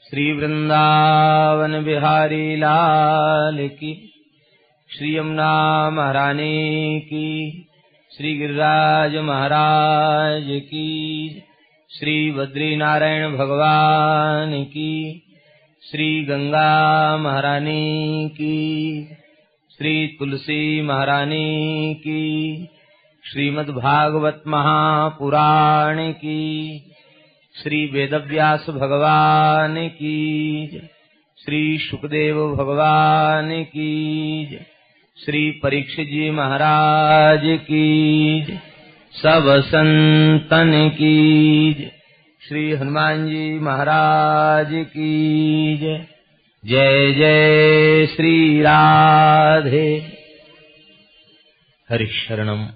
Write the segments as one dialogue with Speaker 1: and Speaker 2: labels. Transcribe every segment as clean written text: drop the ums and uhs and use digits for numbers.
Speaker 1: श्री वृंदावन बिहारी लाल की, श्री यमुना महारानी की, श्री गिरिराज महाराज की, श्री बद्री नारायण भगवान की, श्री गंगा महारानी की, श्री तुलसी महारानी की, श्रीमद् भागवत महापुराण की, श्री वेदव्यास भगवान की, श्री शुकदेव भगवान की, श्री परीक्षित जी महाराज की, सब संतन की, श्री हनुमान जी महाराज की जय जय श्री राधे। हरिशरणम।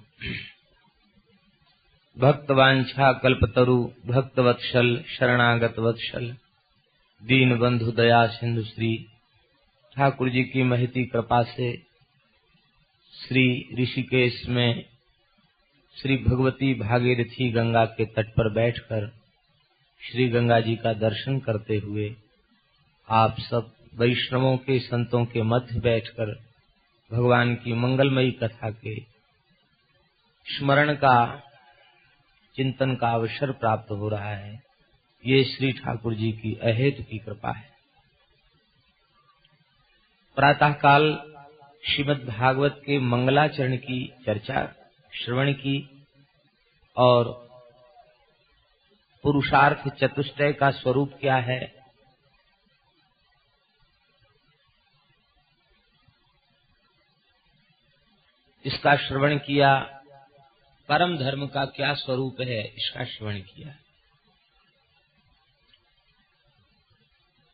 Speaker 1: भक्तवांछा कल्पतरु भक्तवत्सल शरणागत वत्सल दीन बंधु दया सिंधु श्री ठाकुर जी की महती कृपा से श्री ऋषिकेश में श्री भगवती भागीरथी गंगा के तट पर बैठकर श्री गंगा जी का दर्शन करते हुए आप सब वैष्णवों के संतों के मध्य बैठकर भगवान की मंगलमयी कथा के स्मरण का चिंतन का अवसर प्राप्त हो रहा है। ये श्री ठाकुर जी की अहेतु की कृपा है। प्रातः काल श्रीमद् भागवत के मंगलाचरण की चर्चा श्रवण की और पुरुषार्थ चतुष्टय का स्वरूप क्या है, इसका श्रवण किया। परम धर्म का क्या स्वरूप है, इसका श्रवण किया।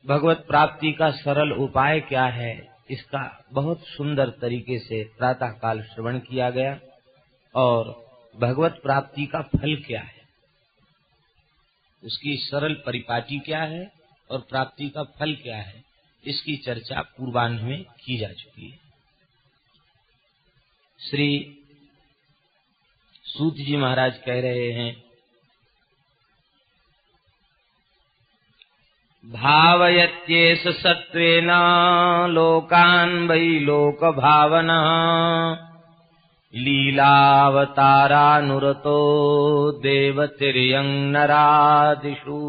Speaker 1: भगवत प्राप्ति का सरल उपाय क्या है, इसका बहुत सुंदर तरीके से प्रातः काल श्रवण किया गया। और भगवत प्राप्ति का फल क्या है, उसकी सरल परिपाटी क्या है और प्राप्ति का फल क्या है, इसकी चर्चा पूर्वान्ह में की जा चुकी है। श्री सूत जी महाराज कह रहे हैं, भावयत्येष सत्त्वेन लोकान् वै लोक भावना लीलावतारानुरतो देवतिर्यं नरादिषु।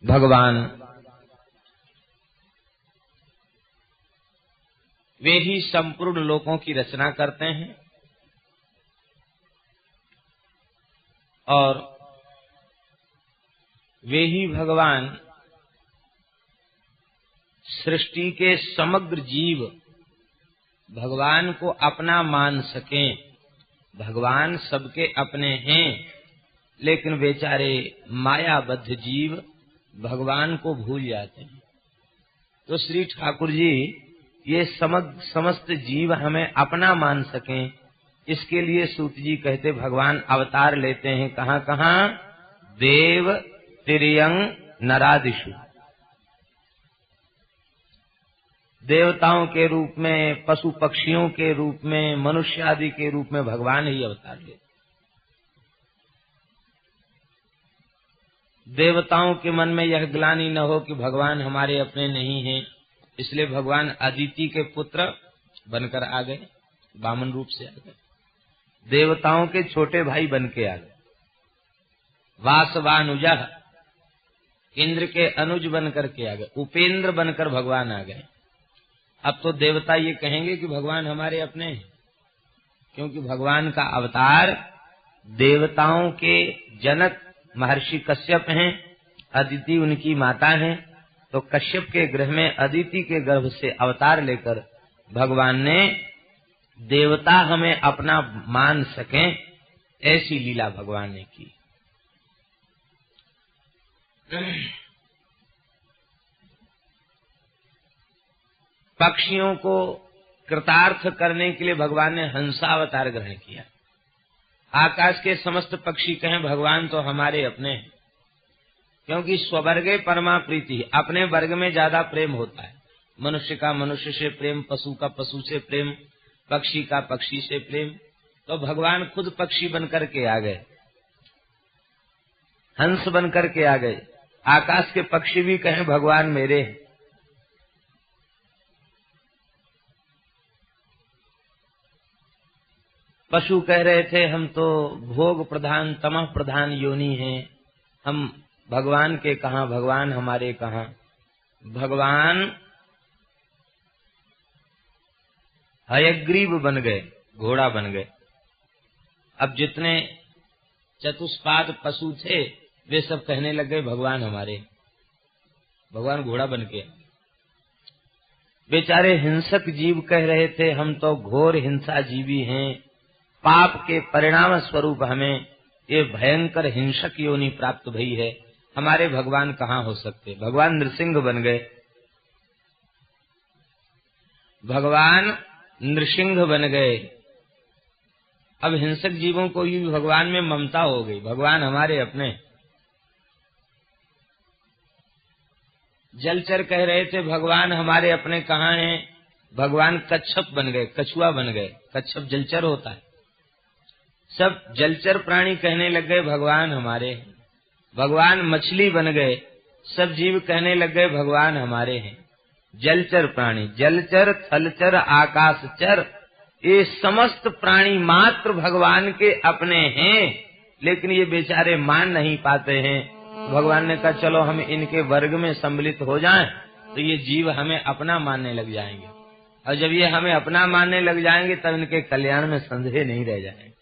Speaker 1: भगवान वे ही संपूर्ण लोकों की रचना करते हैं और वे ही भगवान सृष्टि के समग्र जीव भगवान को अपना मान सकें। भगवान सबके अपने हैं, लेकिन बेचारे मायाबद्ध जीव भगवान को भूल जाते हैं। तो श्री ठाकुर जी ये समस्त जीव हमें अपना मान सकें, इसके लिए सूत जी कहते भगवान अवतार लेते हैं। कहाँ कहाँ? देव तिर्यंग नरादिषु, देवताओं के रूप में, पशु पक्षियों के रूप में, मनुष्य आदि के रूप में भगवान ही अवतार लेते। देवताओं के मन में यह ग्लानि न हो कि भगवान हमारे अपने नहीं हैं, इसलिए भगवान अदिति के पुत्र बनकर आ गए, वामन रूप से आ गए। देवताओं के छोटे भाई बन के आ गए। वासवानुजः, इंद्र के अनुज बनकर के आ गए। उपेंद्र बनकर भगवान आ गए। अब तो देवता ये कहेंगे कि भगवान हमारे अपने हैं, क्योंकि भगवान का अवतार देवताओं के जनक महर्षि कश्यप हैं, अदिति उनकी माता हैं। तो कश्यप के गृह में अदिति के गर्भ से अवतार लेकर भगवान ने देवता हमें अपना मान सकें, ऐसी लीला भगवान ने की। पक्षियों को कृतार्थ करने के लिए भगवान ने हंसावतार ग्रहण किया। आकाश के समस्त पक्षी कहें भगवान तो हमारे अपने हैं, क्योंकि स्ववर्गे परमा प्रीति, अपने वर्ग में ज्यादा प्रेम होता है। मनुष्य का मनुष्य से प्रेम, पशु का पशु से प्रेम, पक्षी का पक्षी से प्रेम। तो भगवान खुद पक्षी बनकर के आ गए, हंस बनकर के आ गए। आकाश के पक्षी भी कहें भगवान मेरे हैं। पशु कह रहे थे हम तो भोग प्रधान तमः प्रधान योनि हैं, हम भगवान के कहां, भगवान हमारे कहां। भगवान हयग्रीव बन गए, घोड़ा बन गए। अब जितने चतुष्पाद पशु थे वे सब कहने लग गए भगवान हमारे, भगवान घोड़ा बन के। बेचारे हिंसक जीव कह रहे थे हम तो घोर हिंसा जीवी हैं, पाप के परिणाम स्वरूप हमें ये भयंकर हिंसक योनि प्राप्त भई है, हमारे भगवान कहाँ हो सकते। भगवान नृसिंह बन गए, भगवान नृसिंह बन गए। अब हिंसक जीवों को भी भगवान में ममता हो गई, भगवान हमारे अपने। जलचर कह रहे थे भगवान हमारे अपने कहाँ हैं, भगवान कच्छप बन गए, कछुआ बन गए। कच्छप जलचर होता है। सब जलचर प्राणी कहने लग गए भगवान हमारे हैं। भगवान मछली बन गए, सब जीव कहने लग गए भगवान हमारे हैं। जलचर प्राणी, जलचर थलचर आकाशचर, ये समस्त प्राणी मात्र भगवान के अपने हैं, लेकिन ये बेचारे मान नहीं पाते हैं। भगवान ने कहा चलो हम इनके वर्ग में सम्मिलित हो जाएं, तो ये जीव हमें अपना मानने लग जाएंगे, और जब ये हमें अपना मानने लग जाएंगे तब इनके कल्याण में संदेह नहीं रह जाएंगे।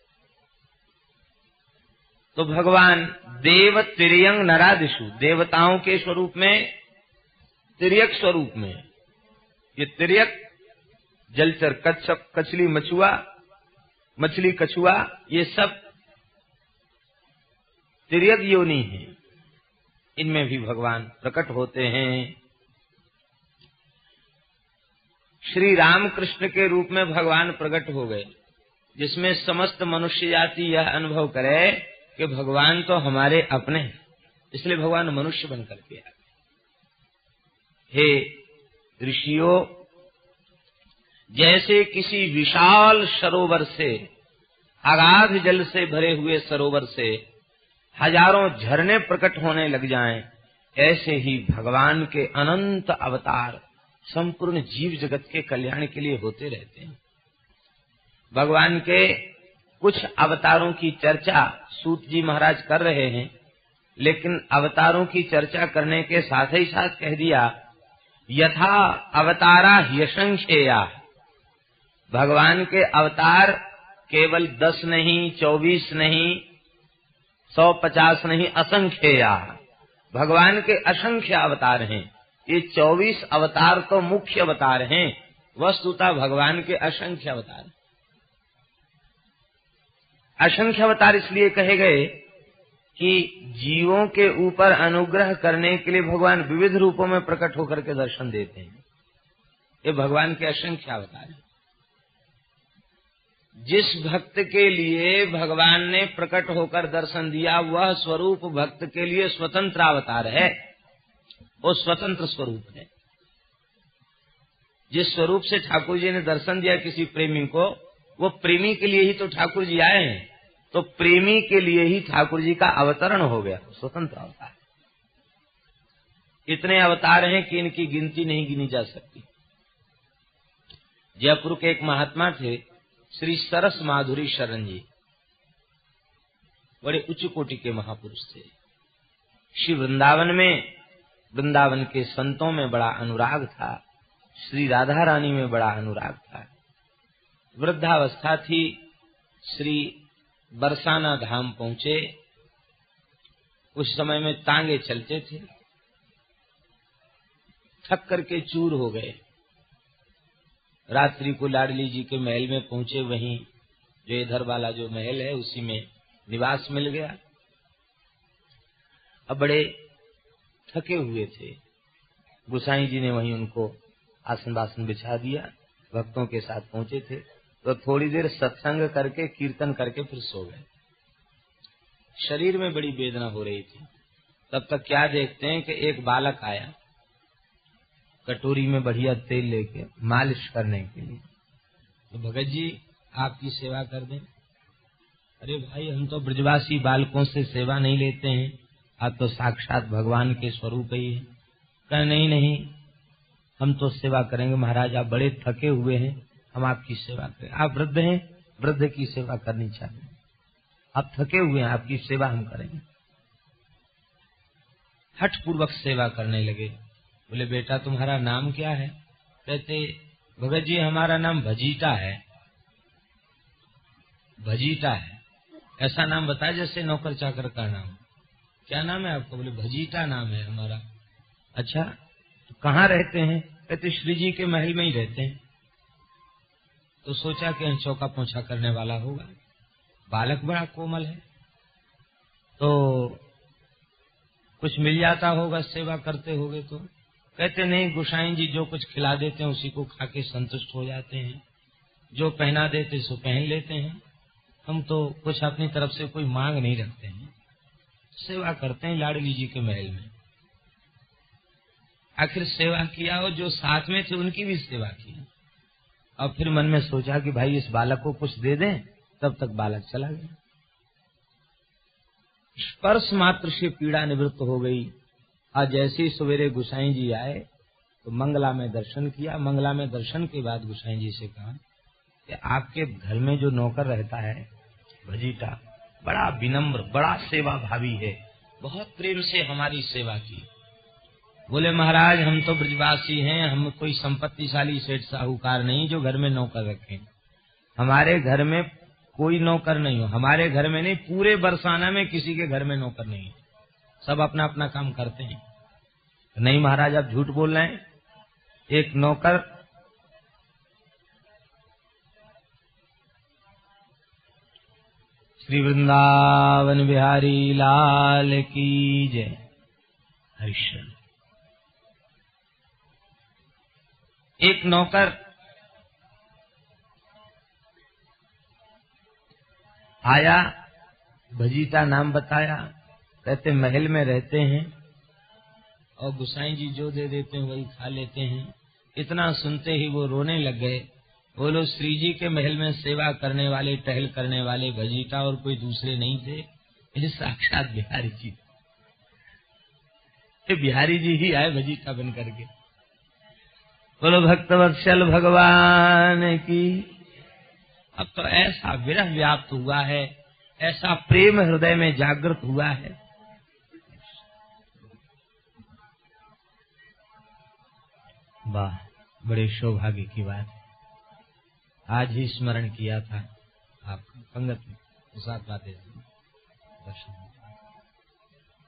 Speaker 1: तो भगवान देव तिर्यंग नरादिषु, देवताओं के स्वरूप में, तिर्यक स्वरूप में, ये तिर्यक जलचर कच्छप कछली मछुआ, मछली कछुआ, ये सब तिर्यक योनि है, इनमें भी भगवान प्रकट होते हैं। श्री रामकृष्ण के रूप में भगवान प्रकट हो गए, जिसमें समस्त मनुष्य जाति यह अनुभव करे कि भगवान तो हमारे अपने हैं, इसलिए भगवान मनुष्य बनकर के आए। हे ऋषियों, जैसे किसी विशाल सरोवर से, अगाध जल से भरे हुए सरोवर से हजारों झरने प्रकट होने लग जाएं, ऐसे ही भगवान के अनंत अवतार संपूर्ण जीव जगत के कल्याण के लिए होते रहते हैं। भगवान के कुछ अवतारों की चर्चा सूत जी महाराज कर रहे हैं, लेकिन अवतारों की चर्चा करने के साथ ही साथ कह दिया यथा अवतारा ह्यसंख्येया। भगवान के अवतार केवल 10 नहीं, 24 नहीं, 150 नहीं, असंख्येया। भगवान के असंख्य अवतार हैं। ये 24 अवतार तो मुख्य अवतार हैं, वस्तुतः भगवान के असंख्य अवतार। असंख्य अवतार इसलिए कहे गए कि जीवों के ऊपर अनुग्रह करने के लिए भगवान विविध रूपों में प्रकट होकर के दर्शन देते हैं। ये भगवान के असंख्य अवतार हैं। जिस भक्त के लिए भगवान ने प्रकट होकर दर्शन दिया वह स्वरूप भक्त के लिए स्वतंत्र अवतार है, वो स्वतंत्र स्वरूप है। जिस स्वरूप से ठाकुर जी ने दर्शन दिया किसी प्रेमी को, वो प्रेमी के लिए ही तो ठाकुर जी आए हैं, तो प्रेमी के लिए ही ठाकुर जी का अवतरण हो गया, स्वतंत्र अवतार। इतने अवतार हैं कि इनकी गिनती नहीं गिनी जा सकती। जयपुर के एक महात्मा थे श्री सरस माधुरी शरण जी, बड़े उच्च कोटि के महापुरुष थे। श्री वृंदावन में, वृंदावन के संतों में बड़ा अनुराग था, श्री राधा रानी में बड़ा अनुराग था। वृद्धावस्था थी, श्री बरसाना धाम पहुंचे। उस समय में तांगे चलते थे, थक करके चूर हो गए। रात्रि को लाडली जी के महल में पहुंचे, वहीं जो इधर वाला जो महल है उसी में निवास मिल गया। अब बड़े थके हुए थे, गोसाई जी ने वहीं उनको आसन बासन बिछा दिया। भक्तों के साथ पहुंचे थे तो थोड़ी देर सत्संग करके कीर्तन करके फिर सो गए। शरीर में बड़ी वेदना हो रही थी। तब तक क्या देखते हैं कि एक बालक आया कटोरी में बढ़िया तेल लेके मालिश करने के लिए। तो भगत जी आपकी सेवा कर दें। अरे भाई, हम तो ब्रजवासी बालकों से सेवा नहीं लेते हैं, आप तो साक्षात भगवान के स्वरूप ही है। कहा नहीं नहीं, हम तो सेवा करेंगे महाराज, आप बड़े थके हुए हैं, हम आपकी सेवा करें। आप वृद्ध हैं, वृद्ध की सेवा करनी चाहिए, आप थके हुए हैं, आपकी सेवा हम करेंगे। हठ पूर्वक सेवा करने लगे। बोले बेटा तुम्हारा नाम क्या है? कहते भगत जी हमारा नाम भजीटा है। भजीटा है, ऐसा नाम बताया जैसे नौकर चाकर का नाम। क्या नाम है आपका? बोले भजीटा नाम है हमारा। अच्छा, तो कहाँ रहते हैं? कहते श्री जी के महल में ही रहते हैं। तो सोचा कि चौका पोछा करने वाला होगा, बालक बड़ा कोमल है, तो कुछ मिल जाता होगा, सेवा करते होगे तो। कहते नहीं, गोसाई जी जो कुछ खिला देते हैं उसी को खा के संतुष्ट हो जाते हैं, जो पहना देते सो पहन लेते हैं, हम तो कुछ अपनी तरफ से कोई मांग नहीं रखते हैं, सेवा करते हैं लाडली जी के महल में। आखिर सेवा किया और जो साथ में थे उनकी भी सेवा की। और फिर मन में सोचा कि भाई इस बालक को कुछ दे दें, तब तक बालक चला गया। स्पर्श मात्र से पीड़ा निवृत्त हो गई। आज जैसे ही सवेरे गोसाई जी आए तो मंगला में दर्शन किया। मंगला में दर्शन के बाद गोसाई जी से कहा कि आपके घर में जो नौकर रहता है भजीटा, बड़ा विनम्र, बड़ा सेवा भावी है, बहुत प्रेम से हमारी सेवा की। बोले महाराज हम तो ब्रजवासी हैं, हम कोई संपत्तिशाली सेठ साहूकार नहीं जो घर में नौकर रखें। हमारे घर में कोई नौकर नहीं हो, हमारे घर में नहीं, पूरे बरसाना में किसी के घर में नौकर नहीं, सब अपना अपना काम करते हैं। नहीं महाराज आप झूठ बोल रहे हैं। एक नौकर श्री वृंदावन बिहारी लाल की जय। हरिश्चंद्र एक नौकर आया, भजीटा नाम बताया, कहते महल में रहते हैं और गोसाई जी जो दे देते हैं वही खा लेते हैं। इतना सुनते ही वो रोने लग गए। बोलो श्री जी के महल में सेवा करने वाले, टहल करने वाले भजीटा और कोई दूसरे नहीं थे, ये साक्षात बिहारी जी। ये बिहारी जी ही आए भजीटा बन करके। बोलो भक्तवत्सल भगवान की। अब तो ऐसा विरह व्याप्त हुआ है, ऐसा प्रेम हृदय में जागृत हुआ है। वाह, बड़े सौभाग्य की बात। आज ही स्मरण किया था आपका पंगत में, साथ बातें दर्शन।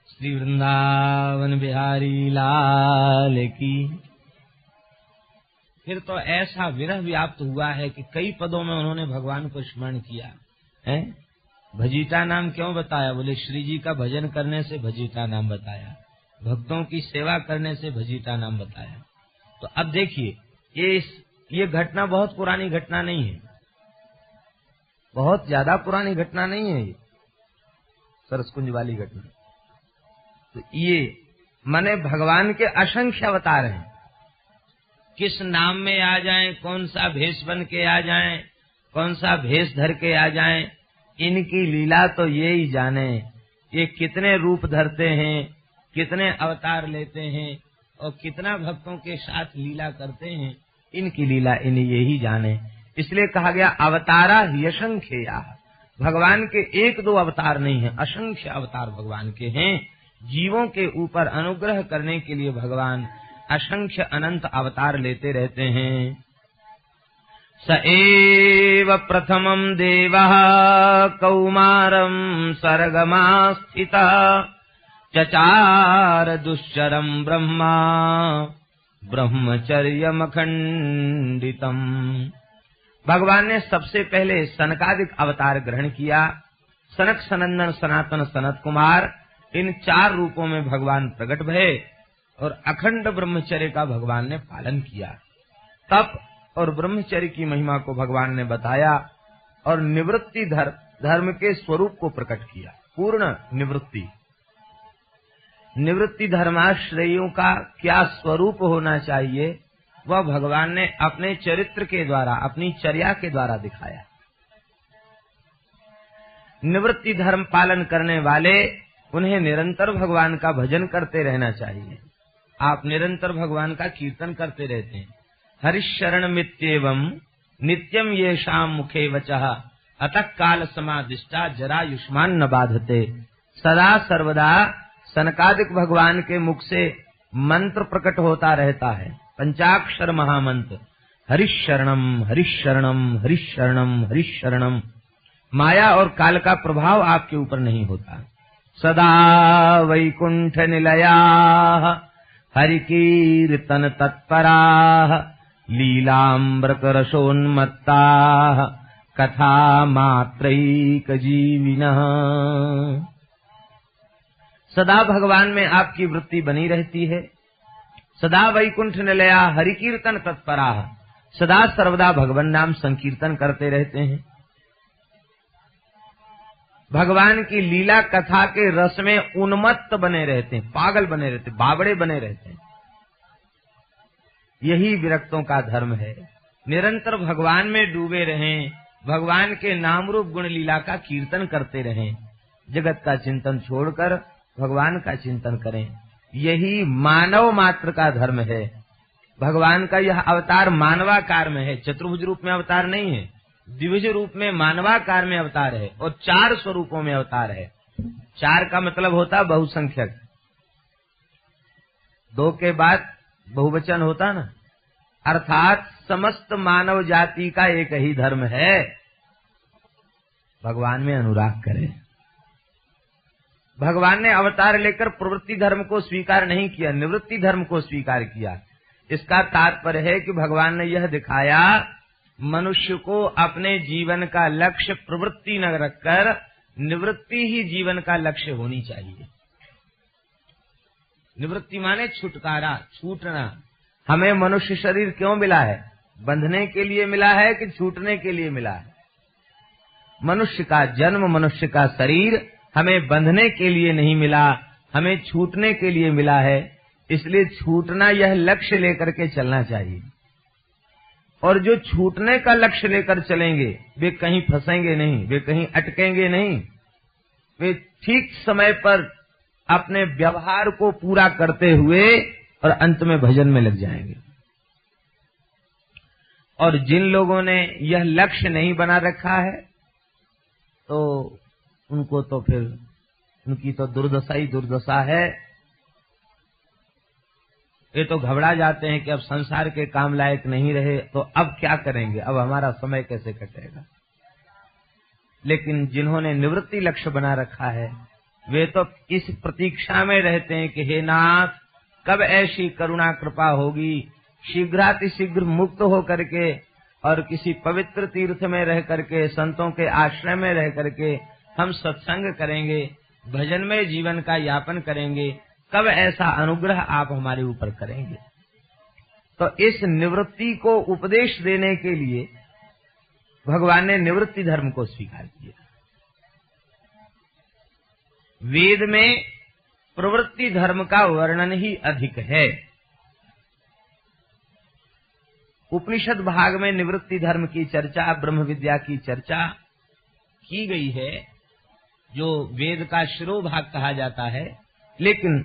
Speaker 1: श्री वृंदावन बिहारी लाल की। फिर तो ऐसा विरह व्याप्त हुआ है कि कई पदों में उन्होंने भगवान को स्मरण किया है। भजीटा नाम क्यों बताया? बोले श्री जी का भजन करने से भजीटा नाम बताया, भक्तों की सेवा करने से भजीटा नाम बताया। तो अब देखिए ये घटना बहुत पुरानी घटना नहीं है, बहुत ज्यादा पुरानी घटना नहीं है ये सरसकुंज वाली घटना। तो ये माने भगवान के असंख्य अवतार हैं, किस नाम में आ जाएं, कौन सा भेष बन के आ जाएं, कौन सा भेष धर के आ जाएं, इनकी लीला तो ये ही जाने। ये कितने रूप धरते हैं, कितने अवतार लेते हैं और कितना भक्तों के साथ लीला करते हैं, इनकी लीला इन्हें यही जाने। इसलिए कहा गया अवतारा ही असंख्या। भगवान के एक दो अवतार नहीं है, असंख्य अवतार भगवान के हैं। जीवों के ऊपर अनुग्रह करने के लिए भगवान असंख्य अनंत अवतार लेते रहते हैं। स एव प्रथमं देवः कौमारं सर्गमास्थितः चचार दुश्चरं ब्रह्मा ब्रह्मचर्यमखंडितम्। भगवान ने सबसे पहले सनकादिक अवतार ग्रहण किया। सनक, सनंदन, सनातन, सनत कुमार, इन चार रूपों में भगवान प्रकट भये और अखंड ब्रह्मचर्य का भगवान ने पालन किया। तप और ब्रह्मचर्य की महिमा को भगवान ने बताया और निवृत्ति धर्म के स्वरूप को प्रकट किया। पूर्ण निवृत्ति धर्माश्रयों का क्या स्वरूप होना चाहिए, वह भगवान ने अपने चरित्र के द्वारा, अपनी चर्या के द्वारा दिखाया। निवृत्ति धर्म पालन करने वाले उन्हें निरंतर भगवान का भजन करते रहना चाहिए। आप निरंतर भगवान का कीर्तन करते रहते हैं। हरिशरण मित्येवं नित्यम येषाम मुखे वचः अतः काल समादिष्टा जरा युष्मान न बाधते। सदा सर्वदा सनकादिक भगवान के मुख से मंत्र प्रकट होता रहता है, पंचाक्षर महामंत्र, हरिशरणम हरिशरणम हरिशरणम हरिशरणम। माया और काल का प्रभाव आपके ऊपर नहीं होता। सदा वैकुंठ निलयाः हरिकीर्तन तत्पराः लीलामृत रसोन्मत्ताः कथा मात्रैक जीविनः। सदा भगवान में आपकी वृत्ति बनी रहती है। सदा वैकुंठ निलया हरिकीर्तन तत्पराः, सदा सर्वदा भगवान नाम संकीर्तन करते रहते हैं। भगवान की लीला कथा के रस में उन्मत्त बने रहते हैं, पागल बने रहते हैं, बावड़े बने रहते हैं। यही विरक्तों का धर्म है। निरंतर भगवान में डूबे रहें, भगवान के नाम रूप गुण लीला का कीर्तन करते रहें, जगत का चिंतन छोड़कर भगवान का चिंतन करें। यही मानव मात्र का धर्म है। भगवान का यह अवतार मानवाकार में है, चतुर्भुज रूप में अवतार नहीं है, द्विभुज रूप में मानवाकार में अवतार है और 4 स्वरूपों में अवतार है। 4 का मतलब होता बहुसंख्यक, 2 के बाद बहुवचन होता ना, अर्थात समस्त मानव जाति का एक ही धर्म है, भगवान में अनुराग करें। भगवान ने अवतार लेकर प्रवृत्ति धर्म को स्वीकार नहीं किया, निवृत्ति धर्म को स्वीकार किया। इसका तात्पर्य है कि भगवान ने यह दिखाया मनुष्य को अपने जीवन का लक्ष्य प्रवृत्ति न रखकर निवृत्ति ही जीवन का लक्ष्य होनी चाहिए। निवृत्ति माने छुटकारा, छूटना। हमें मनुष्य शरीर क्यों मिला है? बंधने के लिए मिला है कि छूटने के लिए मिला है? मनुष्य का जन्म, मनुष्य का शरीर हमें बंधने के लिए नहीं मिला, हमें छूटने के लिए मिला है। इसलिए छूटना यह लक्ष्य लेकर के चलना चाहिए। और जो छूटने का लक्ष्य लेकर चलेंगे वे कहीं फंसेंगे नहीं, वे कहीं अटकेंगे नहीं, वे ठीक समय पर अपने व्यवहार को पूरा करते हुए और अंत में भजन में लग जाएंगे। और जिन लोगों ने यह लक्ष्य नहीं बना रखा है तो उनको तो फिर उनकी तो दुर्दशा ही दुर्दशा है। ये तो घबरा जाते हैं कि अब संसार के काम लायक नहीं रहे तो अब क्या करेंगे, अब हमारा समय कैसे कटेगा। लेकिन जिन्होंने निवृत्ति लक्ष्य बना रखा है वे तो इस प्रतीक्षा में रहते हैं कि हे नाथ, कब ऐसी करुणा कृपा होगी, शीघ्रातिशीघ्र मुक्त हो करके और किसी पवित्र तीर्थ में रह करके, संतों के आश्रय में रह करके हम सत्संग करेंगे, भजन में जीवन का यापन करेंगे, कब ऐसा अनुग्रह आप हमारे ऊपर करेंगे। तो इस निवृत्ति को उपदेश देने के लिए भगवान ने निवृत्ति धर्म को स्वीकार किया। वेद में प्रवृत्ति धर्म का वर्णन ही अधिक है। उपनिषद भाग में निवृत्ति धर्म की चर्चा, ब्रह्म विद्या की चर्चा की गई है, जो वेद का शिरोभाग कहा जाता है। लेकिन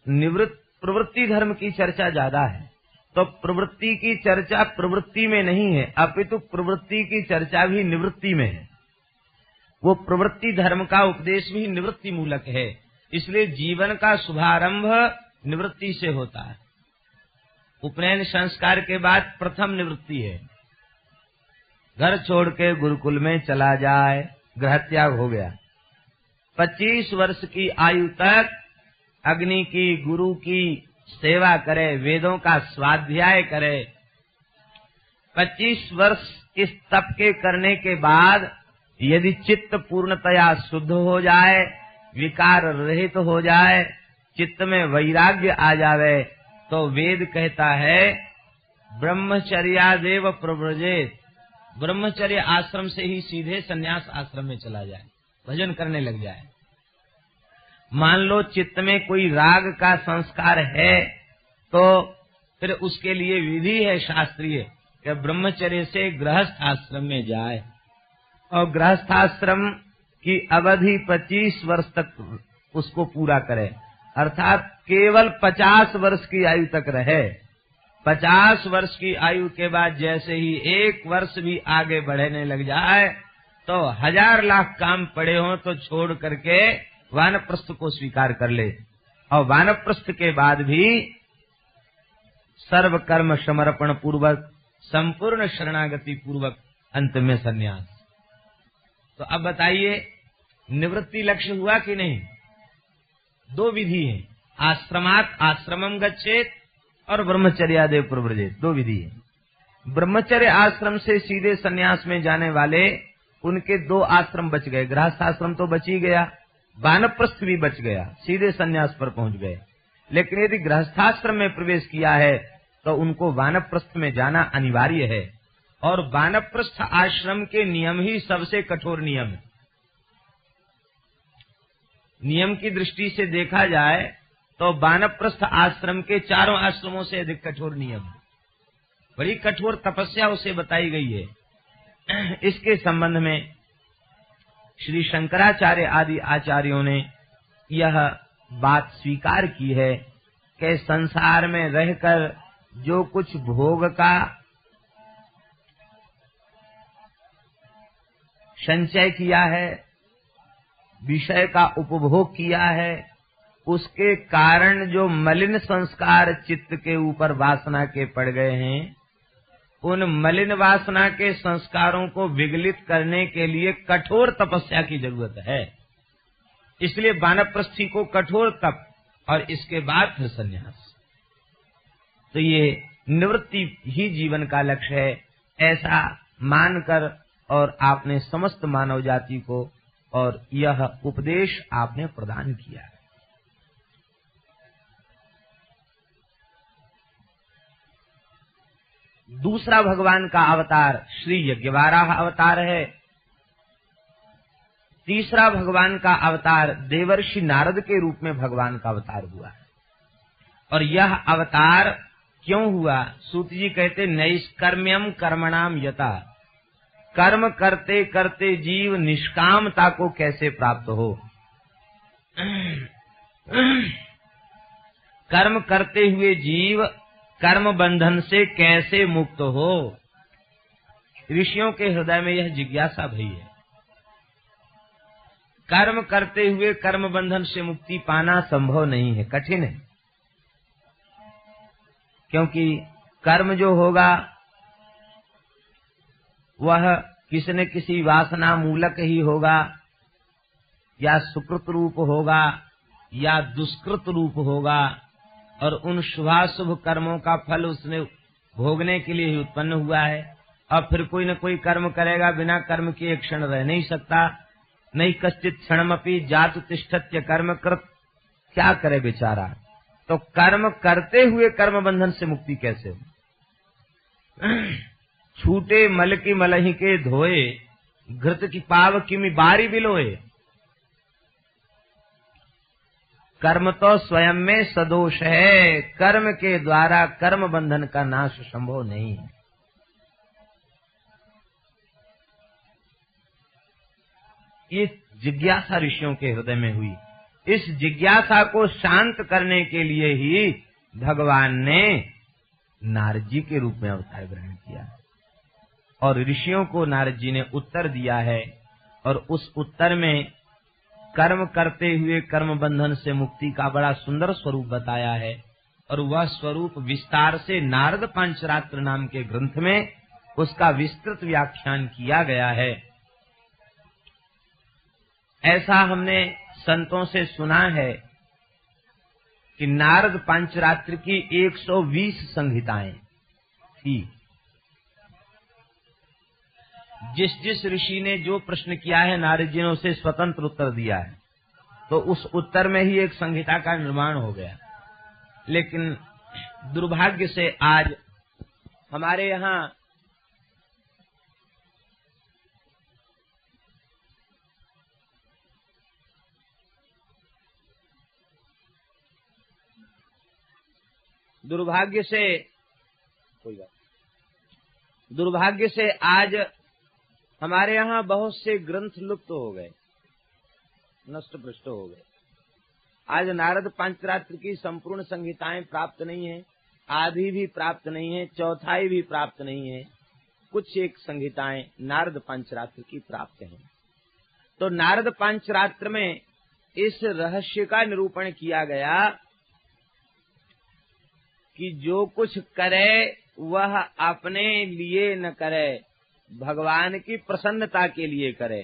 Speaker 1: प्रवृत्ति धर्म की चर्चा ज्यादा है। तो प्रवृत्ति की चर्चा प्रवृत्ति में नहीं है, अपितु प्रवृत्ति की चर्चा भी निवृत्ति में है। वो प्रवृत्ति धर्म का उपदेश भी निवृत्ति मूलक है। इसलिए जीवन का शुभारंभ निवृत्ति से होता है। उपनयन संस्कार के बाद प्रथम निवृत्ति है। घर छोड़ के गुरुकुल में चला जाए, गृह त्याग हो गया। 25 वर्ष की आयु तक अग्नि की, गुरु की सेवा करे, वेदों का स्वाध्याय करे। 25 वर्ष इस तप के करने के बाद यदि चित्त पूर्णतया शुद्ध हो जाए, विकार रहित हो जाए, चित्त में वैराग्य आ जावे, तो वेद कहता है ब्रह्मचर्यादेव प्रव्रजेत, ब्रह्मचर्य आश्रम से ही सीधे संन्यास आश्रम में चला जाए, भजन करने लग जाए। मान लो चित्त में कोई राग का संस्कार है तो फिर उसके लिए विधि है शास्त्रीय कि ब्रह्मचर्य से गृहस्थ आश्रम में जाए और गृहस्थ आश्रम की अवधि 25 वर्ष तक उसको पूरा करे, अर्थात केवल 50 वर्ष की आयु तक रहे। 50 वर्ष की आयु के बाद जैसे ही 1 वर्ष भी आगे बढ़ने लग जाए तो 1000 लाख काम पड़े हों तो छोड़ करके वानप्रस्थ को स्वीकार कर ले, और वानप्रस्थ के बाद भी सर्व कर्म समर्पण पूर्वक, संपूर्ण शरणागति पूर्वक अंत में संन्यास। तो अब बताइए, निवृत्ति लक्ष्य हुआ कि नहीं? 2 विधि है, आश्रमात् आश्रमम गच्छेत और ब्रह्मचर्यादेव प्रव्रजेत, 2 विधि है। ब्रह्मचर्य आश्रम से सीधे संन्यास में जाने वाले, उनके 2 आश्रम बच गए, गृहस्थ आश्रम तो बच ही गया, वानप्रस्थ भी बच गया, सीधे संन्यास पर पहुंच गए। लेकिन यदि गृहस्थाश्रम में प्रवेश किया है तो उनको वानप्रस्थ में जाना अनिवार्य है, और वानप्रस्थ आश्रम के नियम ही सबसे कठोर नियम है। नियम की दृष्टि से देखा जाए तो वानप्रस्थ आश्रम के 4 आश्रमों से अधिक कठोर नियम है, बड़ी कठोर तपस्या उसे बताई गई है। इसके संबंध में श्री शंकराचार्य आदि आचार्यों ने यह बात स्वीकार की है कि संसार में रहकर जो कुछ भोग का संचय किया है, विषय का उपभोग किया है, उसके कारण जो मलिन संस्कार चित्त के ऊपर वासना के पड़ गए हैं, उन मलिन वासना के संस्कारों को विगलित करने के लिए कठोर तपस्या की जरूरत है। इसलिए वानप्रस्थी को कठोर तप और इसके बाद फिर संन्यास। तो ये निवृत्ति ही जीवन का लक्ष्य है, ऐसा मानकर और आपने समस्त मानव जाति को और यह उपदेश आपने प्रदान किया है। दूसरा भगवान का अवतार श्री यज्ञवाराह अवतार है। तीसरा भगवान का अवतार देवर्षि नारद के रूप में भगवान का अवतार हुआ है। और यह अवतार क्यों हुआ? सूत जी कहते नैष्कर्म्यम कर्मणाम यथा, कर्म करते करते जीव निष्कामता को कैसे प्राप्त हो, कर्म करते हुए जीव कर्म बंधन से कैसे मुक्त हो। ऋषियों के हृदय में यह जिज्ञासा भई है। कर्म करते हुए कर्म बंधन से मुक्ति पाना संभव नहीं है, कठिन है, क्योंकि कर्म जो होगा वह किसी न किसी वासना मूलक ही होगा, या सुकृत रूप होगा या दुष्कृत रूप होगा, और उन शुभाशुभ कर्मों का फल उसने भोगने के लिए ही उत्पन्न हुआ है। अब फिर कोई न कोई कर्म करेगा, बिना कर्म के एक क्षण रह नहीं सकता। नहीं कश्चित क्षणमपि जातु तिष्ठत्य कर्म कृत, क्या करे बेचारा। तो कर्म करते हुए कर्म बंधन से मुक्ति कैसे हो? छूटे मल की मलही के धोए, घृत की पाव किमि बारी बिलोए। कर्म तो स्वयं में सदोष है, कर्म के द्वारा कर्म बंधन का नाश संभव नहीं है। ये जिज्ञासा ऋषियों के हृदय में हुई। इस जिज्ञासा को शांत करने के लिए ही भगवान ने नारद जी के रूप में अवतार ग्रहण किया, और ऋषियों को नारद जी ने उत्तर दिया है, और उस उत्तर में कर्म करते हुए कर्म बंधन से मुक्ति का बड़ा सुंदर स्वरूप बताया है। और वह स्वरूप विस्तार से नारद पांचरात्र नाम के ग्रंथ में उसका विस्तृत व्याख्यान किया गया है। ऐसा हमने संतों से सुना है कि नारद पांचरात्र की 120 संहिताएं थी। जिस जिस ऋषि ने जो प्रश्न किया है, नारद जी ने उसे स्वतंत्र उत्तर दिया है, तो उस उत्तर में ही एक संहिता का निर्माण हो गया। लेकिन दुर्भाग्य से आज हमारे यहाँ दुर्भाग्य से आज हमारे यहाँ बहुत से ग्रंथ लुप्त हो गए, नष्ट भ्रष्ट हो गए। आज नारद पंचरात्र की संपूर्ण संहिताएं प्राप्त नहीं है, आधी भी प्राप्त नहीं है, चौथाई भी प्राप्त नहीं है, कुछ एक संहिताएं नारद पंचरात्र की प्राप्त हैं। तो नारद पंचरात्र में इस रहस्य का निरूपण किया गया कि जो कुछ करे वह अपने लिए न करे, भगवान की प्रसन्नता के लिए करे।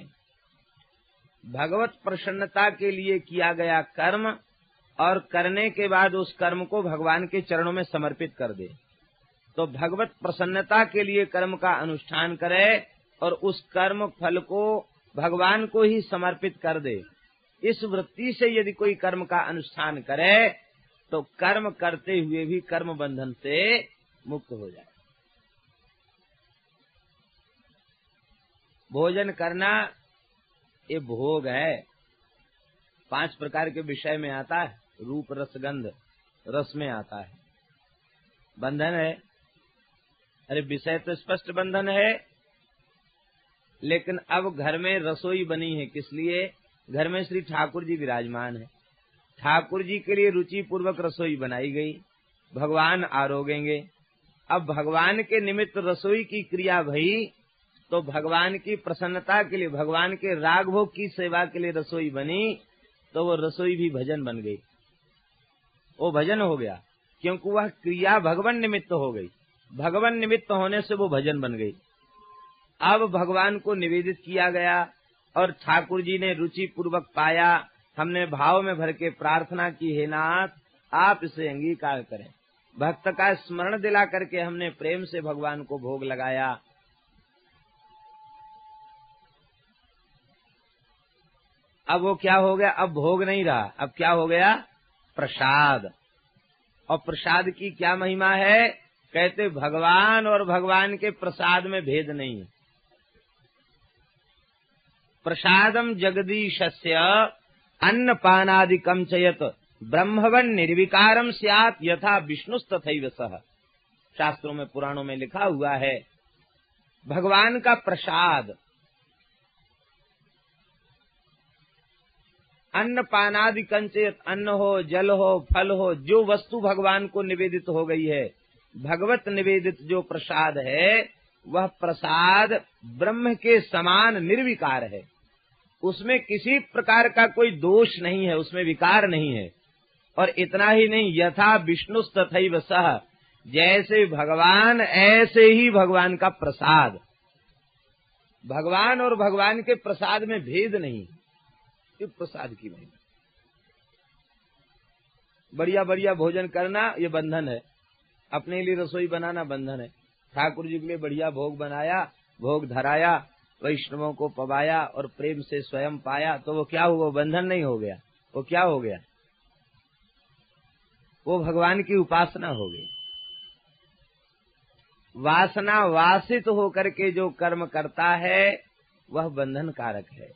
Speaker 1: भगवत प्रसन्नता के लिए किया गया कर्म और करने के बाद उस कर्म को भगवान के चरणों में समर्पित कर दे। तो भगवत प्रसन्नता के लिए कर्म का अनुष्ठान करे और उस कर्म फल को भगवान को ही समर्पित कर दे। इस वृत्ति से यदि कोई कर्म का अनुष्ठान करे तो कर्म करते हुए भी कर्म बंधन से मुक्त हो जाए। भोजन करना ये भोग है, 5 प्रकार के विषय में आता है, रूप रस गंध, रस में आता है, बंधन है। अरे विषय तो स्पष्ट बंधन है, लेकिन अब घर में रसोई बनी है, किस लिए? घर में श्री ठाकुर जी विराजमान है, ठाकुर जी के लिए रुचि पूर्वक रसोई बनाई गई, भगवान आरोगेंगे। अब भगवान के निमित्त रसोई की क्रिया भई तो भगवान की प्रसन्नता के लिए, भगवान के राग भोग की सेवा के लिए रसोई बनी, तो वो रसोई भी भजन बन गई, वो भजन हो गया, क्योंकि वह क्रिया भगवान निमित्त हो गई, भगवान निमित्त होने से वो भजन बन गई। अब भगवान को निवेदित किया गया और ठाकुर जी ने रुचि पूर्वक पाया। हमने भाव में भर के प्रार्थना की, हे नाथ आप इसे अंगीकार करें। भक्त का स्मरण दिला करके हमने प्रेम से भगवान को भोग लगाया। अब वो क्या हो गया? अब भोग नहीं रहा, अब क्या हो गया? प्रसाद। और प्रसाद की क्या महिमा है? कहते भगवान और भगवान के प्रसाद में भेद नहीं है। प्रसादम जगदीशस्य अन्नपानादिकं च यत् ब्रह्मवन निर्विकारम स्यात् यथा विष्णुस्तथैव सः। शास्त्रों में, पुराणों में लिखा हुआ है, भगवान का प्रसाद, अन्न पानादिकं च यत्, अन्न हो, जल हो, फल हो, जो वस्तु भगवान को निवेदित हो गई है, भगवत निवेदित जो प्रसाद है, वह प्रसाद ब्रह्म के समान निर्विकार है। उसमें किसी प्रकार का कोई दोष नहीं है, उसमें विकार नहीं है। और इतना ही नहीं, यथा विष्णुस्तथैव सः, जैसे भगवान ऐसे ही भगवान का प्रसाद। भगवान और भगवान के प्रसाद में भेद नहीं। ये प्रसाद की महिमा। बढ़िया बढ़िया भोजन करना ये बंधन है, अपने लिए रसोई बनाना बंधन है। ठाकुर जी के लिए बढ़िया भोग बनाया, भोग धराया, वैष्णवों को पवाया और प्रेम से स्वयं पाया, तो वो क्या हुआ? बंधन नहीं हो गया, वो क्या हो गया? वो भगवान की उपासना हो गई। वासना वासित होकर के जो कर्म करता है वह बंधन कारक है,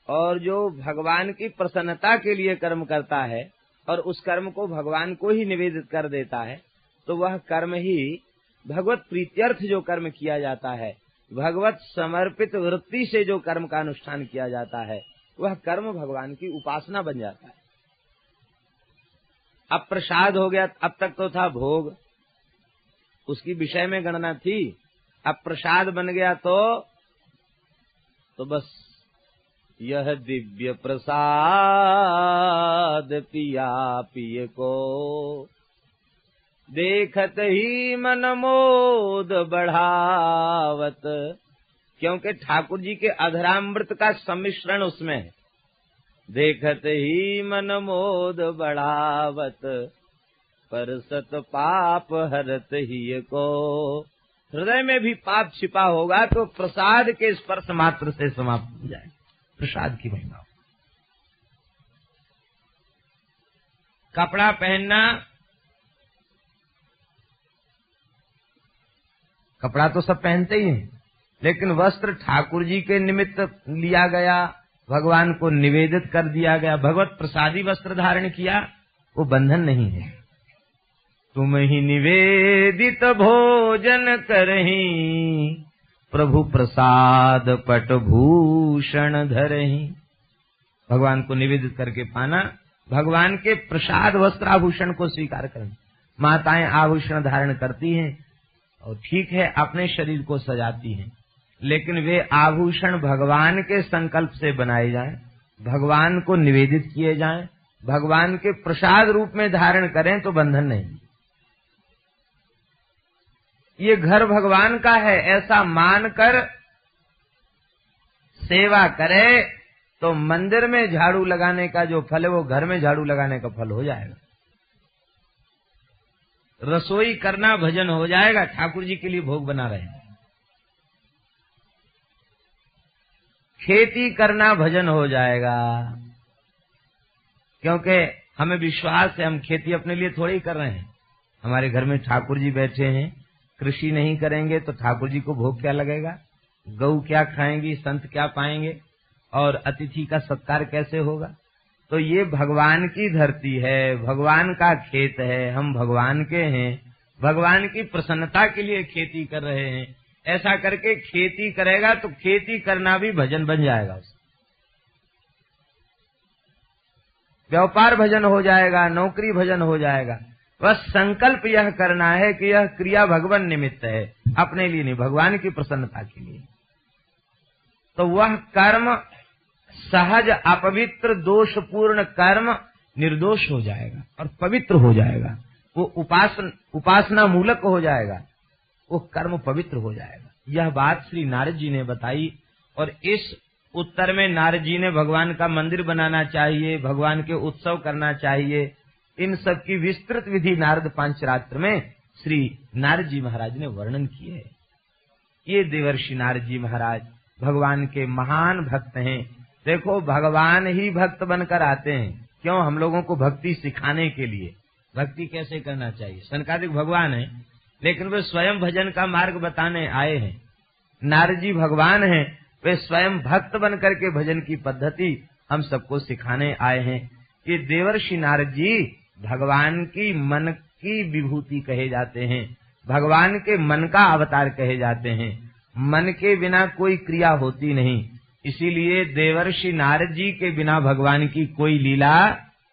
Speaker 1: और जो भगवान की प्रसन्नता के लिए कर्म करता है और उस कर्म को भगवान को ही निवेदित कर देता है, तो वह कर्म ही भगवत प्रीत्यर्थ जो कर्म किया जाता है, भगवत समर्पित वृत्ति से जो कर्म का अनुष्ठान किया जाता है, वह कर्म भगवान की उपासना बन जाता है। अब प्रसाद हो गया, अब तक तो था भोग, उसकी विषय में गणना थी। अब प्रसाद बन गया तो बस यह दिव्य प्रसाद पिया पिय को, देखत ही मन मोद बढ़ावत। क्योंकि ठाकुर जी के अधरामृत का सम्मिश्रण उसमें है। देखत ही मन मोद बढ़ावत, परसत पाप हरत ही को। हृदय में भी पाप छिपा होगा तो प्रसाद के स्पर्श मात्र से समाप्त हो जाए। प्रसाद की महिमा। कपड़ा पहनना, कपड़ा तो सब पहनते ही हैं, लेकिन वस्त्र ठाकुर जी के निमित्त लिया गया, भगवान को निवेदित कर दिया गया, भगवत प्रसादी वस्त्र धारण किया, वो बंधन नहीं है। तुम ही निवेदित भोजन करहीं, प्रभु प्रसाद पट भूषण धरहीं। भगवान को निवेदित करके पाना भगवान के प्रसाद वस्त्र आभूषण को स्वीकार करें। माताएं आभूषण धारण करती हैं और ठीक है अपने शरीर को सजाती हैं, लेकिन वे आभूषण भगवान के संकल्प से बनाए जाएं, भगवान को निवेदित किए जाएं, भगवान के प्रसाद रूप में धारण करें तो बंधन नहीं। ये घर भगवान का है ऐसा मानकर सेवा करे तो मंदिर में झाड़ू लगाने का जो फल है वो घर में झाड़ू लगाने का फल हो जाएगा। रसोई करना भजन हो जाएगा, ठाकुर जी के लिए भोग बना रहे हैं। खेती करना भजन हो जाएगा, क्योंकि हमें विश्वास है हम खेती अपने लिए थोड़ी कर रहे हैं। हमारे घर में ठाकुर जी बैठे हैं, कृषि नहीं करेंगे तो ठाकुर जी को भोग क्या लगेगा, गऊ क्या खाएंगी, संत क्या पाएंगे और अतिथि का सत्कार कैसे होगा। तो ये भगवान की धरती है, भगवान का खेत है, हम भगवान के हैं, भगवान की प्रसन्नता के लिए खेती कर रहे हैं। ऐसा करके खेती करेगा तो खेती करना भी भजन बन जाएगा, व्यापार भजन हो जाएगा, नौकरी भजन हो जाएगा। बस संकल्प यह करना है कि यह क्रिया भगवान निमित्त है, अपने लिए नहीं, भगवान की प्रसन्नता के लिए। तो वह कर्म सहज अपवित्र दोषपूर्ण कर्म निर्दोष हो जाएगा और पवित्र हो जाएगा। वो उपासना मूलक हो जाएगा, वो कर्म पवित्र हो जाएगा। यह बात श्री नारद जी ने बताई और इस उत्तर में नारद जी ने भगवान का मंदिर बनाना चाहिए, भगवान के उत्सव करना चाहिए, इन सब की विस्तृत विधि नारद पांचरात्र में श्री नारद जी महाराज ने वर्णन किए है। ये देवर्षि नारद जी महाराज भगवान के महान भक्त हैं। देखो भगवान ही भक्त बनकर आते हैं, क्यों? हम लोगों को भक्ति सिखाने के लिए, भक्ति कैसे करना चाहिए। सनकादिक भगवान है लेकिन वे स्वयं भजन का मार्ग बताने आए हैं। नारद जी भगवान हैं, वे स्वयं भक्त बनकर के भजन की पद्धति हम सबको सिखाने आए हैं। ये देवर्षि नारद जी भगवान की मन की विभूति कहे जाते हैं, भगवान के मन का अवतार कहे जाते हैं। मन के बिना कोई क्रिया होती नहीं, इसीलिए देवर्षि नारद जी के बिना भगवान की कोई लीला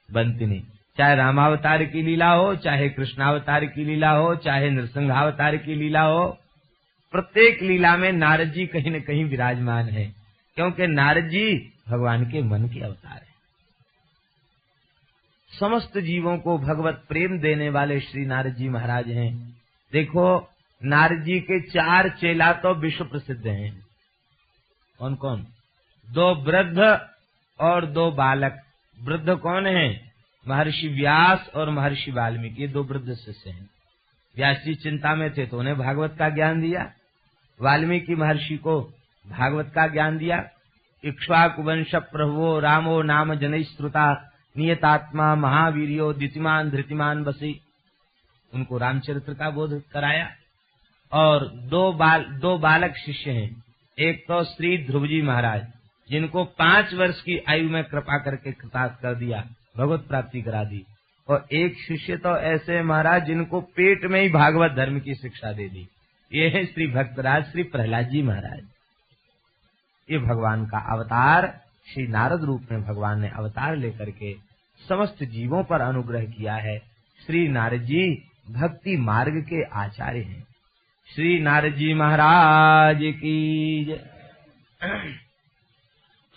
Speaker 1: बनती नहीं। चाहे रामावतार की लीला हो, चाहे कृष्णावतार की लीला हो, चाहे नृसिंहावतार की लीला हो, प्रत्येक लीला में नारद जी कहीं न कहीं विराजमान है, क्योंकि नारद जी भगवान के मन के अवतार है। समस्त जीवों को भगवत प्रेम देने वाले श्री नारद जी महाराज हैं। देखो नारद जी के 4 चेला तो विश्व प्रसिद्ध हैं। कौन कौन? 2 वृद्ध और 2 बालक। वृद्ध कौन है? महर्षि व्यास और महर्षि वाल्मीकि, ये 2 वृद्ध शिष्य हैं। व्यास जी चिंता में थे तो उन्हें भागवत का ज्ञान दिया, वाल्मीकि महर्षि को भागवत का ज्ञान दिया। इक्ष्वाकु वंश प्रभुओ रामो नाम जनैः श्रुता नियतात्मा महावीर्यो दितिमान धृतिमान बसी, उनको रामचरित्र का बोध कराया। और 2 बालक शिष्य हैं। एक तो श्री ध्रुव जी महाराज, जिनको 5 वर्ष की आयु में कृपा करके कृतार्थ कर दिया, भगवत प्राप्ति करा दी। और एक शिष्य तो ऐसे महाराज जिनको पेट में ही भागवत धर्म की शिक्षा दे दी, ये है श्री भक्तराज श्री प्रहलाद जी महाराज। ये भगवान का अवतार, श्री नारद रूप में भगवान ने अवतार लेकर के समस्त जीवों पर अनुग्रह किया है। श्री नारद जी भक्ति मार्ग के आचार्य हैं। श्री नारद जी महाराज की जय।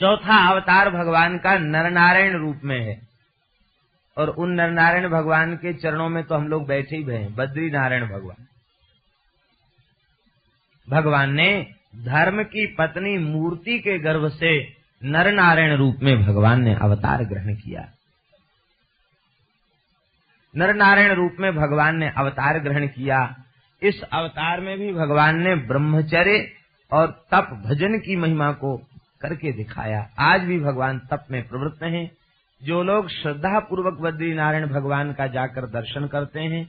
Speaker 1: चौथा अवतार भगवान का नरनारायण रूप में है, और उन नरनारायण भगवान के चरणों में तो हम लोग बैठे ही हैं। बद्री नारायण भगवान, भगवान ने धर्म की पत्नी मूर्ति के गर्भ से नरनारायण रूप में भगवान ने अवतार ग्रहण किया। नरनारायण रूप में भगवान ने अवतार ग्रहण किया। इस अवतार में भी भगवान ने ब्रह्मचर्य और तप भजन की महिमा को करके दिखाया। आज भी भगवान तप में प्रवृत्त हैं। जो लोग श्रद्धा पूर्वक बद्री नारायण भगवान का जाकर दर्शन करते हैं,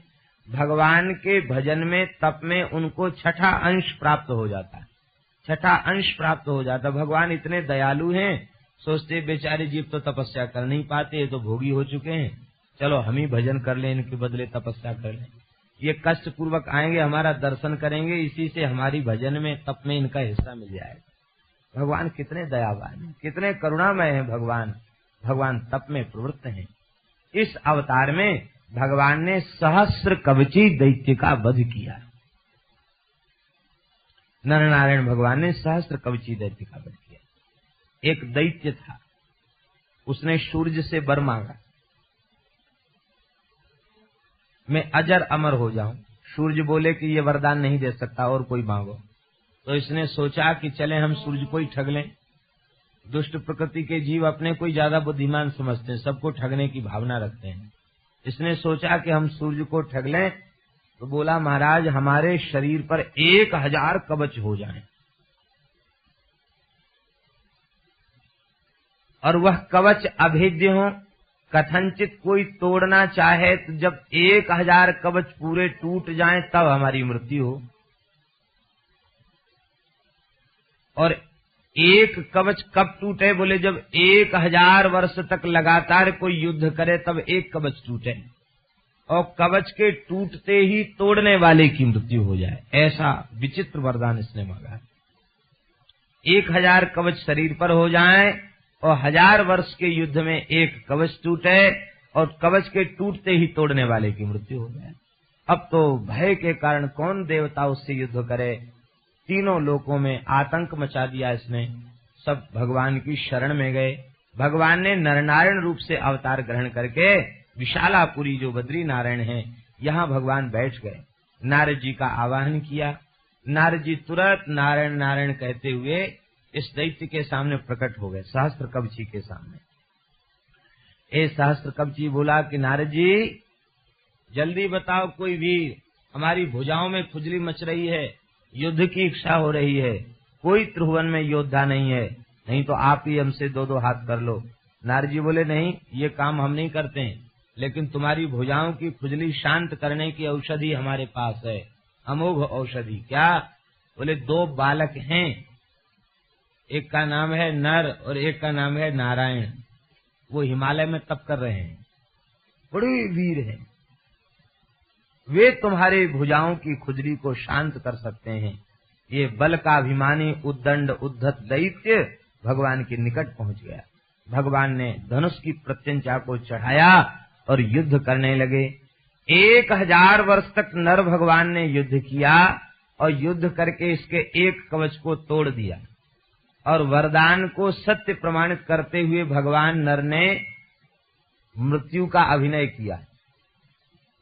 Speaker 1: भगवान के भजन में तप में उनको 6ठा अंश प्राप्त हो जाता है। 6ठा अंश प्राप्त हो जाता। भगवान इतने दयालु हैं, सोचते बेचारे जीव तो तपस्या कर नहीं पाते, तो भोगी हो चुके हैं, चलो हम ही भजन कर लें, इनके बदले तपस्या कर लें। ये कष्ट पूर्वक आएंगे, हमारा दर्शन करेंगे, इसी से हमारी भजन में तप में इनका हिस्सा मिल जाएगा। भगवान कितने दयावान हैं, कितने करुणामय हैं भगवान। भगवान तप में प्रवृत्त हैं। इस अवतार में भगवान ने सहस्र कवची दैत्य का वध किया। नर नारायण भगवान ने सहस्र कवची दैत्य का वध किया। एक दैत्य था, उसने सूर्य से वर मांगा, मैं अजर अमर हो जाऊं। सूर्य बोले कि ये वरदान नहीं दे सकता, और कोई मांगो। तो इसने सोचा कि चले हम सूर्य को ही ठग लें। दुष्ट प्रकृति के जीव अपने को ही ज्यादा बुद्धिमान समझते हैं, सबको ठगने की भावना रखते हैं। इसने सोचा कि हम सूर्य को ठग लें। तो बोला, महाराज हमारे शरीर पर 1000 कवच हो जाएं, और वह कवच अभेद्य हो, कथनचित कोई तोड़ना चाहे तो जब 1000 कवच पूरे टूट जाएं तब हमारी मृत्यु हो, और एक कवच कब टूटे? बोले जब 1000 वर्ष तक लगातार कोई युद्ध करे तब एक कवच टूटे, और कवच के टूटते ही तोड़ने वाले की मृत्यु हो जाए। ऐसा विचित्र वरदान इसने मांगा। 1000 कवच शरीर पर हो जाए और 1000 वर्ष के युद्ध में एक कवच टूटे और कवच के टूटते ही तोड़ने वाले की मृत्यु हो जाए। अब तो भय के कारण कौन देवता उससे युद्ध करे? तीनों लोकों में आतंक मचा दिया इसने। सब भगवान की शरण में गए। भगवान ने नरनारायण रूप से अवतार ग्रहण करके विशालापुरी जो बद्री नारायण है, यहाँ भगवान बैठ गए। नारद जी का आवाहन किया। नारद जी तुरंत नारायण नारायण कहते हुए इस दैत्य के सामने प्रकट हो गए, सहस्त्र कवची के सामने। ए सहस्त्र कवची बोला कि नारद जी जल्दी बताओ, कोई वीर, हमारी भुजाओं में खुजली मच रही है, युद्ध की इच्छा हो रही है, कोई त्रिभुवन में योद्धा नहीं है, नहीं तो आप ही हमसे 2-2 हाथ कर लो। नारद जी बोले, नहीं, ये काम हम नहीं करते हैं, लेकिन तुम्हारी भुजाओं की खुजली शांत करने की औषधि हमारे पास है, अमोघ औषधि। क्या? बोले 2 बालक हैं, एक का नाम है नर और एक का नाम है नारायण। वो हिमालय में तप कर रहे हैं, बड़े वीर हैं, वे तुम्हारे भुजाओं की खुजली को शांत कर सकते हैं। ये बल का अभिमानी उद्दंड उद्धत दैत्य भगवान के निकट पहुंच गया। भगवान ने धनुष की प्रत्यंचा को चढ़ाया और युद्ध करने लगे। 1000 वर्ष तक नर भगवान ने युद्ध किया और युद्ध करके इसके एक कवच को तोड़ दिया, और वरदान को सत्य प्रमाणित करते हुए भगवान नर ने मृत्यु का अभिनय किया।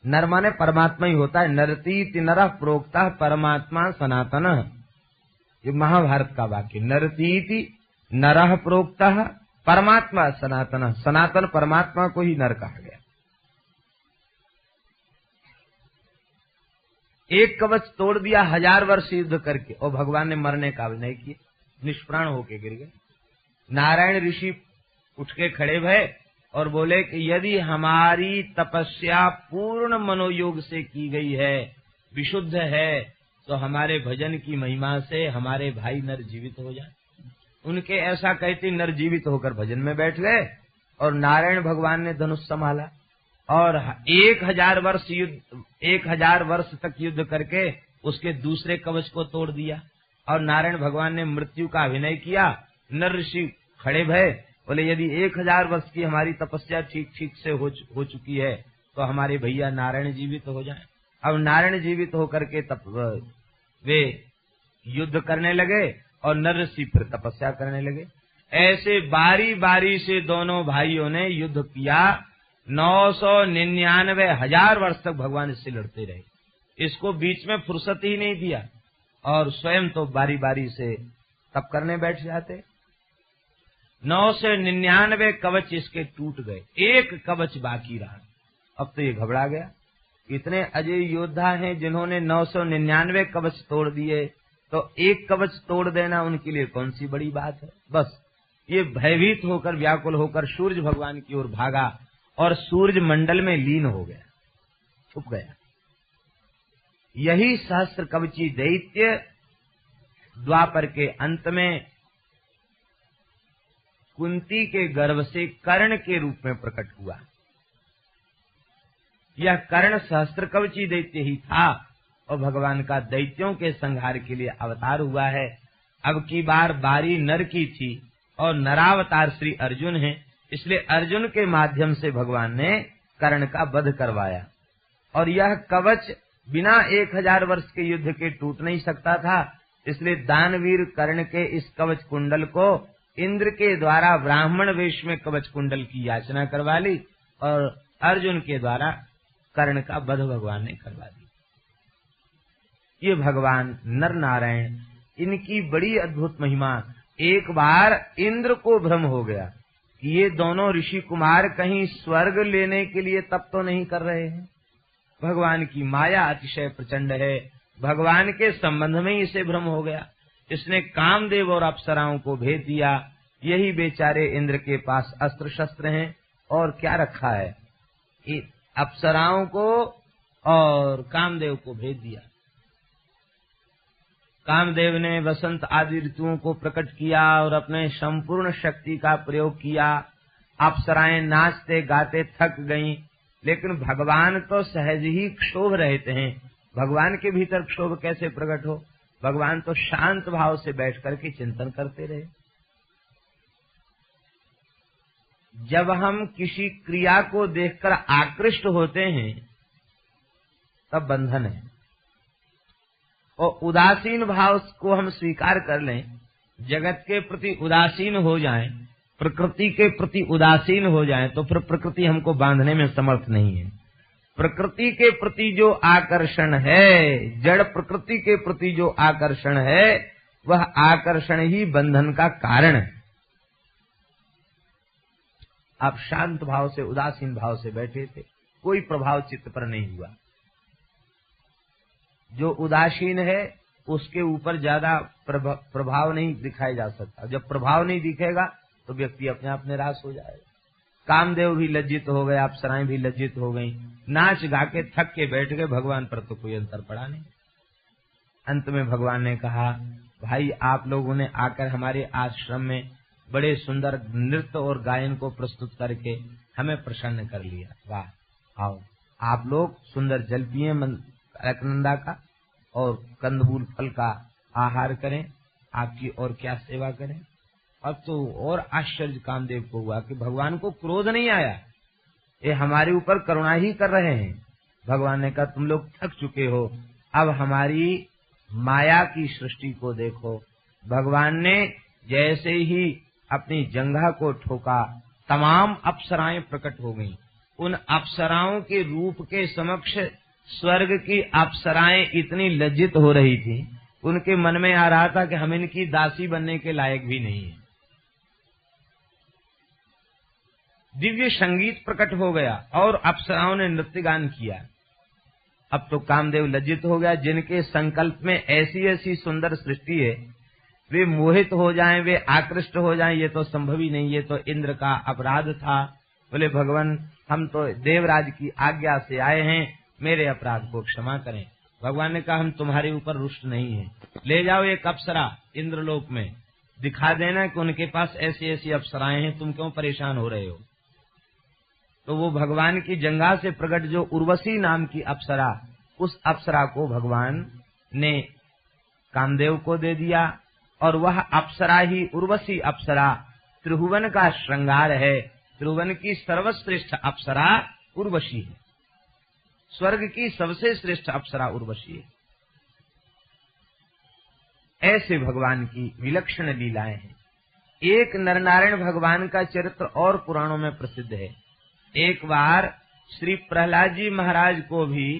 Speaker 1: नर माने परमात्मा ही होता है। नरतीति नरः प्रोक्तः परमात्मा सनातनः, ये महाभारत का वाक्य। नरतीति नरः प्रोक्तः परमात्मा सनातनः, सनातन परमात्मा को ही नर कहा गया। एक कवच तोड़ दिया 1000 वर्ष युद्ध करके, और भगवान ने मरने का अभिनय किया, निष्प्राण होके गिर गए। नारायण ऋषि उठ के खड़े भये और बोले कि यदि हमारी तपस्या पूर्ण मनोयोग से की गई है, विशुद्ध है, तो हमारे भजन की महिमा से हमारे भाई नर जीवित हो जाए। उनके ऐसा कहते नर जीवित होकर भजन में बैठ गए, और नारायण भगवान ने धनुष संभाला और 1000 वर्ष तक युद्ध करके उसके दूसरे कवच को तोड़ दिया, और नारायण भगवान ने मृत्यु का अभिनय किया। नर ऋषि खड़े भये, बोले यदि 1000 वर्ष की हमारी तपस्या ठीक से हो चुकी है तो हमारे भैया नारायण जीवित हो जाएं। अब नारायण जीवित होकर के वे युद्ध करने लगे और नर ऋषि फिर तपस्या करने लगे। ऐसे बारी बारी से दोनों भाइयों ने युद्ध किया। 999,000 वर्ष तक भगवान इससे लड़ते रहे, इसको बीच में फुर्सत ही नहीं दिया, और स्वयं तो बारी बारी से तप करने बैठ जाते। 999 कवच इसके टूट गए, एक कवच बाकी रहा। अब तो ये घबरा गया, इतने अजय योद्धा हैं जिन्होंने 999 कवच तोड़ दिए, तो एक कवच तोड़ देना उनके लिए कौन सी बड़ी बात है। बस ये भयभीत होकर व्याकुल होकर सूर्य भगवान की ओर भागा और सूर्य मंडल में लीन हो गया, छुप गया। यही सहस्त्र कवची दैत्य द्वापर के अंत में कुंती के गर्भ से कर्ण के रूप में प्रकट हुआ। यह कर्ण सहस्त्र कवची दैत्य ही था और भगवान का दैत्यों के संहार के लिए अवतार हुआ है। अब की बार बारी नर की थी और नरावतार श्री अर्जुन हैं, इसलिए अर्जुन के माध्यम से भगवान ने कर्ण का वध करवाया। और यह कवच बिना 1000 वर्ष के युद्ध के टूट नहीं सकता था, इसलिए दानवीर कर्ण के इस कवच कुंडल को इंद्र के द्वारा ब्राह्मण वेश में कवच कुंडल की याचना करवा ली और अर्जुन के द्वारा कर्ण का वध भगवान ने करवा दी। ये भगवान नर नारायण, इनकी बड़ी अद्भुत महिमा। एक बार इंद्र को भ्रम हो गया कि ये दोनों ऋषि कुमार कहीं स्वर्ग लेने के लिए तप तो नहीं कर रहे हैं। भगवान की माया अतिशय प्रचंड है, भगवान के संबंध में इसे भ्रम हो गया। इसने कामदेव और अप्सराओं को भेज दिया। यही बेचारे इंद्र के पास अस्त्र शस्त्र हैं और क्या रखा है, अप्सराओं को और कामदेव को भेज दिया। कामदेव ने वसंत आदि ऋतुओं को प्रकट किया और अपने संपूर्ण शक्ति का प्रयोग किया। अप्सराएं नाचते गाते थक गईं, लेकिन भगवान तो सहज ही क्षोभ रहते हैं। भगवान के भीतर क्षोभ कैसे प्रकट हो? भगवान तो शांत भाव से बैठ करके चिंतन करते रहे। जब हम किसी क्रिया को देखकर आकृष्ट होते हैं तब बंधन है, और उदासीन भाव को हम स्वीकार कर लें, जगत के प्रति उदासीन हो जाएं, प्रकृति के प्रति उदासीन हो जाएं, तो फिर प्रकृति हमको बांधने में समर्थ नहीं है। प्रकृति के प्रति जो आकर्षण है, जड़ प्रकृति के प्रति जो आकर्षण है, वह आकर्षण ही बंधन का कारण है। आप शांत भाव से, उदासीन भाव से बैठे थे, कोई प्रभाव चित्त पर नहीं हुआ। जो उदासीन है उसके ऊपर ज्यादा प्रभाव नहीं दिखाया जा सकता। जब प्रभाव नहीं दिखेगा तो व्यक्ति अपने आप निराश हो जाएगा। कामदेव भी लज्जित हो गए, अप्सराएं भी लज्जित हो गईं, नाच गा के थक के बैठ गए। भगवान पर तो कोई अंतर पड़ा नहीं। अंत में भगवान ने कहा, भाई आप लोगों ने आकर हमारे आश्रम में बड़े सुंदर नृत्य और गायन को प्रस्तुत करके हमें प्रसन्न कर लिया। वाह, आओ आप लोग सुंदर जल पिए अलकनंदा का और कंदमूल फल का आहार करें, आपकी और क्या सेवा करें। अब तो और आश्चर्य कामदेव को हुआ कि भगवान को क्रोध नहीं आया, ये हमारे ऊपर करुणा ही कर रहे हैं। भगवान ने कहा, तुम लोग थक चुके हो, अब हमारी माया की सृष्टि को देखो। भगवान ने जैसे ही अपनी जंघा को ठोका, तमाम अप्सराएं प्रकट हो गईं। उन अप्सराओं के रूप के समक्ष स्वर्ग की अप्सराएं इतनी लज्जित हो रही थी, उनके मन में आ रहा था कि हम इनकी दासी बनने के लायक भी नहीं है। दिव्य संगीत प्रकट हो गया और अप्सराओं ने नृत्य गान किया। अब तो कामदेव लज्जित हो गया। जिनके संकल्प में ऐसी ऐसी सुंदर सृष्टि है, वे मोहित हो जाएं, वे आकृष्ट हो जाएं, ये तो संभव ही नहीं, ये तो इंद्र का अपराध था। बोले, भगवान हम तो देवराज की आज्ञा से आए हैं, मेरे अपराध को क्षमा करें। भगवान ने कहा, हम तुम्हारे ऊपर रुष्ट नहीं हैं, ले जाओ एक अप्सरा इंद्रलोक में, दिखा देना कि उनके पास ऐसी ऐसी अप्सराएं हैं, तुम क्यों परेशान हो रहे हो। तो वो भगवान की जंघा से प्रकट जो उर्वशी नाम की अप्सरा, उस अप्सरा को भगवान ने कामदेव को दे दिया। और वह अप्सरा ही, उर्वशी अप्सरा, त्रिभुवन का श्रृंगार है। त्रिभुवन की सर्वश्रेष्ठ अप्सरा उर्वशी है, स्वर्ग की सबसे श्रेष्ठ अप्सरा उर्वशी है। ऐसे भगवान की विलक्षण लीलाएं हैं। एक नरनारायण भगवान का चरित्र और पुराणों में प्रसिद्ध है। एक बार श्री प्रहलाद जी महाराज को भी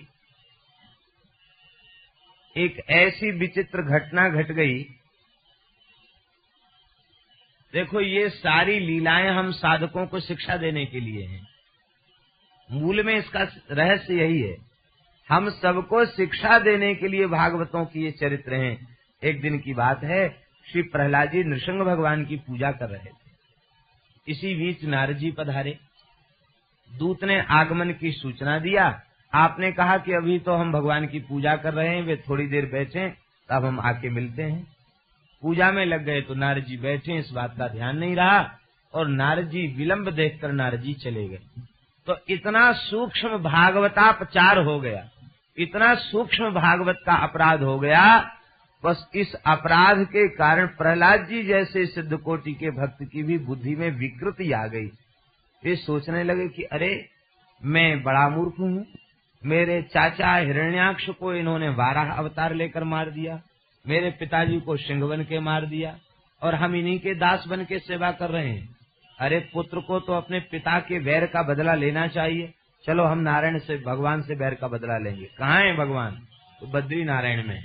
Speaker 1: एक ऐसी विचित्र घटना घट गई। देखो, ये सारी लीलाएं हम साधकों को शिक्षा देने के लिए हैं। मूल में इसका रहस्य यही है, हम सबको शिक्षा देने के लिए भागवतों की ये चरित्र हैं। एक दिन की बात है, श्री प्रहलाद जी नृसिंह भगवान की पूजा कर रहे थे। इसी बीच नारद जी पधारे। दूत ने आगमन की सूचना दिया। आपने कहा कि अभी तो हम भगवान की पूजा कर रहे हैं, वे थोड़ी देर बैठें, तब हम आके मिलते हैं। पूजा में लग गए तो नारद जी बैठे, इस बात का ध्यान नहीं रहा और नारद जी विलंब देखकर नारद जी चले गए। तो इतना सूक्ष्म भागवतापचार हो गया, इतना सूक्ष्म भागवत का अपराध हो गया। बस इस अपराध के कारण प्रहलाद जी जैसे सिद्ध कोटि के भक्त की भी बुद्धि में विकृति आ गई। वे सोचने लगे कि अरे, मैं बड़ा मूर्ख हूँ, मेरे चाचा हिरण्याक्ष को इन्होंने 12 अवतार लेकर मार दिया, मेरे पिताजी को सिंह बन के मार दिया और हम इन्हीं के दास बन के सेवा कर रहे हैं। अरे पुत्र को तो अपने पिता के वैर का बदला लेना चाहिए। चलो हम नारायण से, भगवान से वैर का बदला लेंगे। कहाँ है भगवान? तो बद्री नारायण में।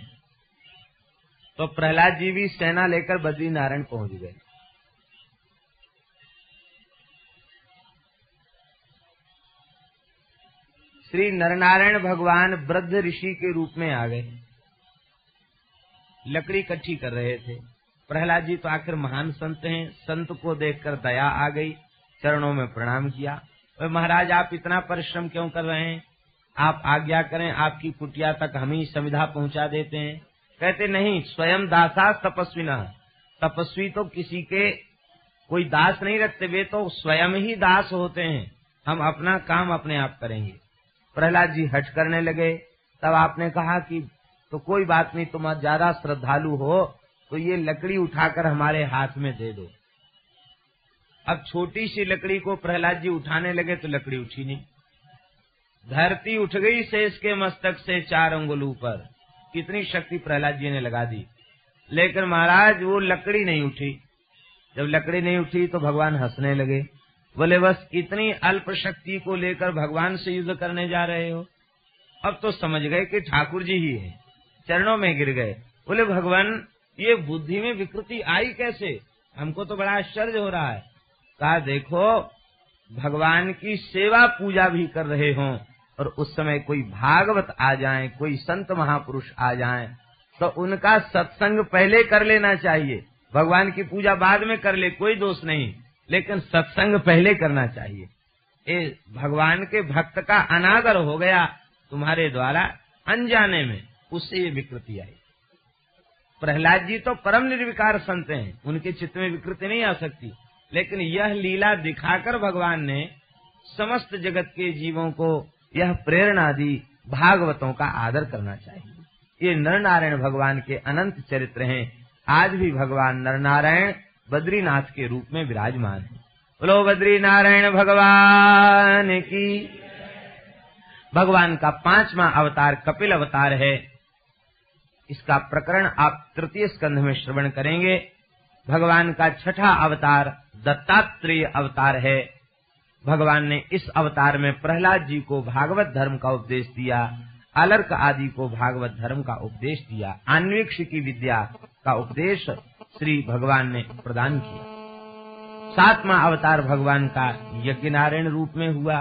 Speaker 1: तो प्रहलाद जी भी सेना लेकर बद्री नारायण पहुंच गए। श्री नरनारायण भगवान वृद्ध ऋषि के रूप में आ गए, लकड़ी इकट्ठी कर रहे थे। प्रहलाद जी तो आखिर महान संत हैं, संत को देखकर दया आ गई, चरणों में प्रणाम किया। महाराज आप इतना परिश्रम क्यों कर रहे हैं? आप आज्ञा करें, आपकी कुटिया तक हम ही संविधा पहुंचा देते हैं। कहते नहीं, स्वयं दासा तपस्विना, तपस्वी तो किसी के कोई दास नहीं रखते, वे तो स्वयं ही दास होते हैं। हम अपना काम अपने आप करेंगे। प्रहलाद जी हट करने लगे। तब आपने कहा कि तो कोई बात नहीं, तुम ज्यादा श्रद्धालु हो तो ये लकड़ी उठाकर हमारे हाथ में दे दो। अब छोटी सी लकड़ी को प्रहलाद जी उठाने लगे तो लकड़ी उठी नहीं, धरती उठ गई शेष के मस्तक से 4 अंगुल ऊपर। कितनी शक्ति प्रहलाद जी ने लगा दी, लेकिन महाराज वो लकड़ी नहीं उठी। जब लकड़ी नहीं उठी तो भगवान हंसने लगे, बोले बस इतनी अल्प शक्ति को लेकर भगवान से युद्ध करने जा रहे हो? अब तो समझ गए कि ठाकुर जी ही है, चरणों में गिर गए। बोले भगवान ये बुद्धि में विकृति आई कैसे? हमको तो बड़ा आश्चर्य हो रहा है। कहा देखो, भगवान की सेवा पूजा भी कर रहे हो और उस समय कोई भागवत आ जाए, कोई संत महापुरुष आ जाए तो उनका सत्संग पहले कर लेना चाहिए। भगवान की पूजा बाद में कर ले, कोई दोष नहीं, लेकिन सत्संग पहले करना चाहिए। ये भगवान के भक्त का अनादर हो गया तुम्हारे द्वारा अनजाने में, उससे ये विकृति आई। प्रहलाद जी तो परम निर्विकार संत हैं, उनके चित्त में विकृति नहीं आ सकती, लेकिन यह लीला दिखाकर भगवान ने समस्त जगत के जीवों को यह प्रेरणा दी, भागवतों का आदर करना चाहिए। ये नरनारायण भगवान के अनंत चरित्र हैं। आज भी भगवान नरनारायण बद्रीनाथ के रूप में विराजमान है। बोलो बद्री नारायण भगवान की। भगवान का 5वां अवतार कपिल अवतार है। इसका प्रकरण आप 3 स्कंध में श्रवण करेंगे। भगवान का 6ठा अवतार दत्तात्रेय अवतार है। भगवान ने इस अवतार में प्रहलाद जी को भागवत धर्म का उपदेश दिया, अलर्क आदि को भागवत धर्म का उपदेश दिया, अन्वेक्षिकी विद्या का उपदेश श्री भगवान ने प्रदान किया। 7वां अवतार भगवान का यज्ञनारायण रूप में हुआ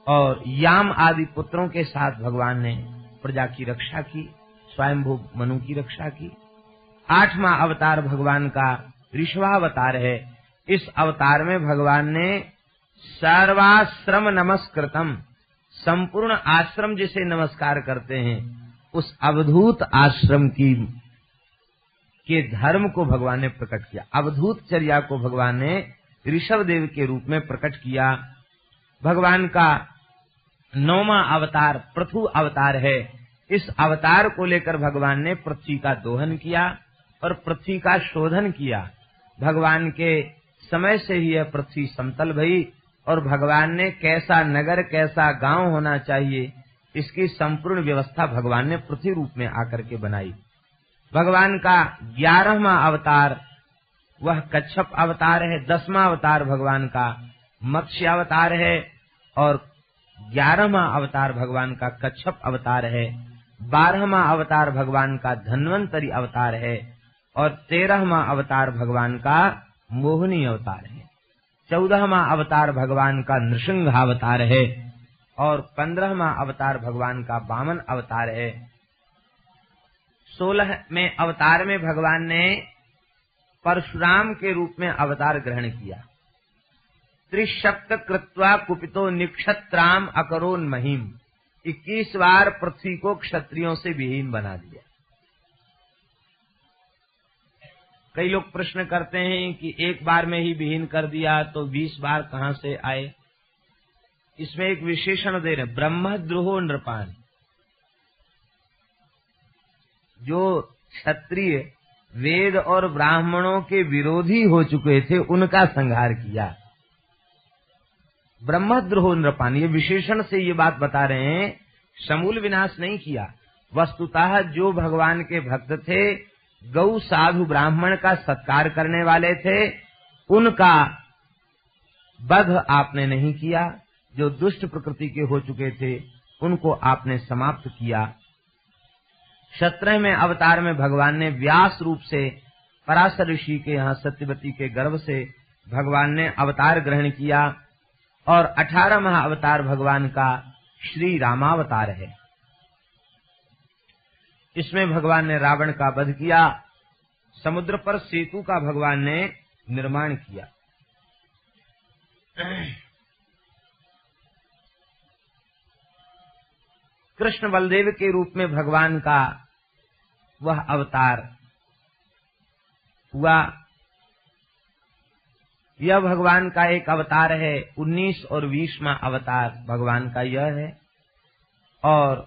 Speaker 1: और याम आदि पुत्रों के साथ भगवान ने प्रजा की रक्षा की, स्वयंभू मनु की रक्षा की। 8वां अवतार भगवान का ऋषभावतार है। इस अवतार में भगवान ने सर्वाश्रम नमस्कृतम, संपूर्ण आश्रम जिसे नमस्कार करते हैं, उस अवधूत आश्रम के धर्म को भगवान ने प्रकट किया। अवधूत चर्या को भगवान ने ऋषभ देव के रूप में प्रकट किया। भगवान का 9वां अवतार पृथु अवतार है। इस अवतार को लेकर भगवान ने पृथ्वी का दोहन किया और पृथ्वी का शोधन किया। भगवान के समय से ही यह पृथ्वी समतल भई और भगवान ने कैसा नगर कैसा गांव होना चाहिए इसकी संपूर्ण व्यवस्था भगवान ने पृथ्वी रूप में आकर के बनाई। भगवान का 11वां अवतार वह कच्छप अवतार है। 10वां अवतार भगवान का मत्स्य अवतार है और 11वां अवतार भगवान का कच्छप अवतार है। 12वां अवतार भगवान का धन्वंतरी अवतार है और 13वां अवतार भगवान का मोहिनी अवतार है। 14वां अवतार भगवान का नृसिंहावतार है और 15वां अवतार भगवान का वामन अवतार है। 16वें अवतार में भगवान ने परशुराम के रूप में अवतार ग्रहण किया। त्रिशक्त कृत्वा कुपितो निक्षत्राम अकरोन महिम, 21 बार पृथ्वी को क्षत्रियों से विहीन बना दिया। कई लोग प्रश्न करते हैं कि एक बार में ही विहीन कर दिया तो 20 बार कहां से आए। इसमें एक विशेषण दे रहे, ब्रह्मद्रोहो नृपान, जो क्षत्रिय वेद और ब्राह्मणों के विरोधी हो चुके थे उनका संहार किया। ब्रह्मद्रोह नृपान, ये विशेषण से ये बात बता रहे हैं, समूल विनाश नहीं किया। वस्तुतः जो भगवान के भक्त थे, गौ साधु ब्राह्मण का सत्कार करने वाले थे, उनका वध आपने नहीं किया। जो दुष्ट प्रकृति के हो चुके थे उनको आपने समाप्त किया। 17वें अवतार में भगवान ने व्यास रूप से पराशर ऋषि के यहाँ सत्यवती के गर्भ से भगवान ने अवतार ग्रहण किया और 18वां अवतार भगवान का श्री रामावतार है। इसमें भगवान ने रावण का वध किया, समुद्र पर सेतु का भगवान ने निर्माण किया। कृष्ण बलदेव के रूप में भगवान का वह अवतार हुआ। यह भगवान का एक अवतार है। 19 और 20वां अवतार भगवान का यह है। और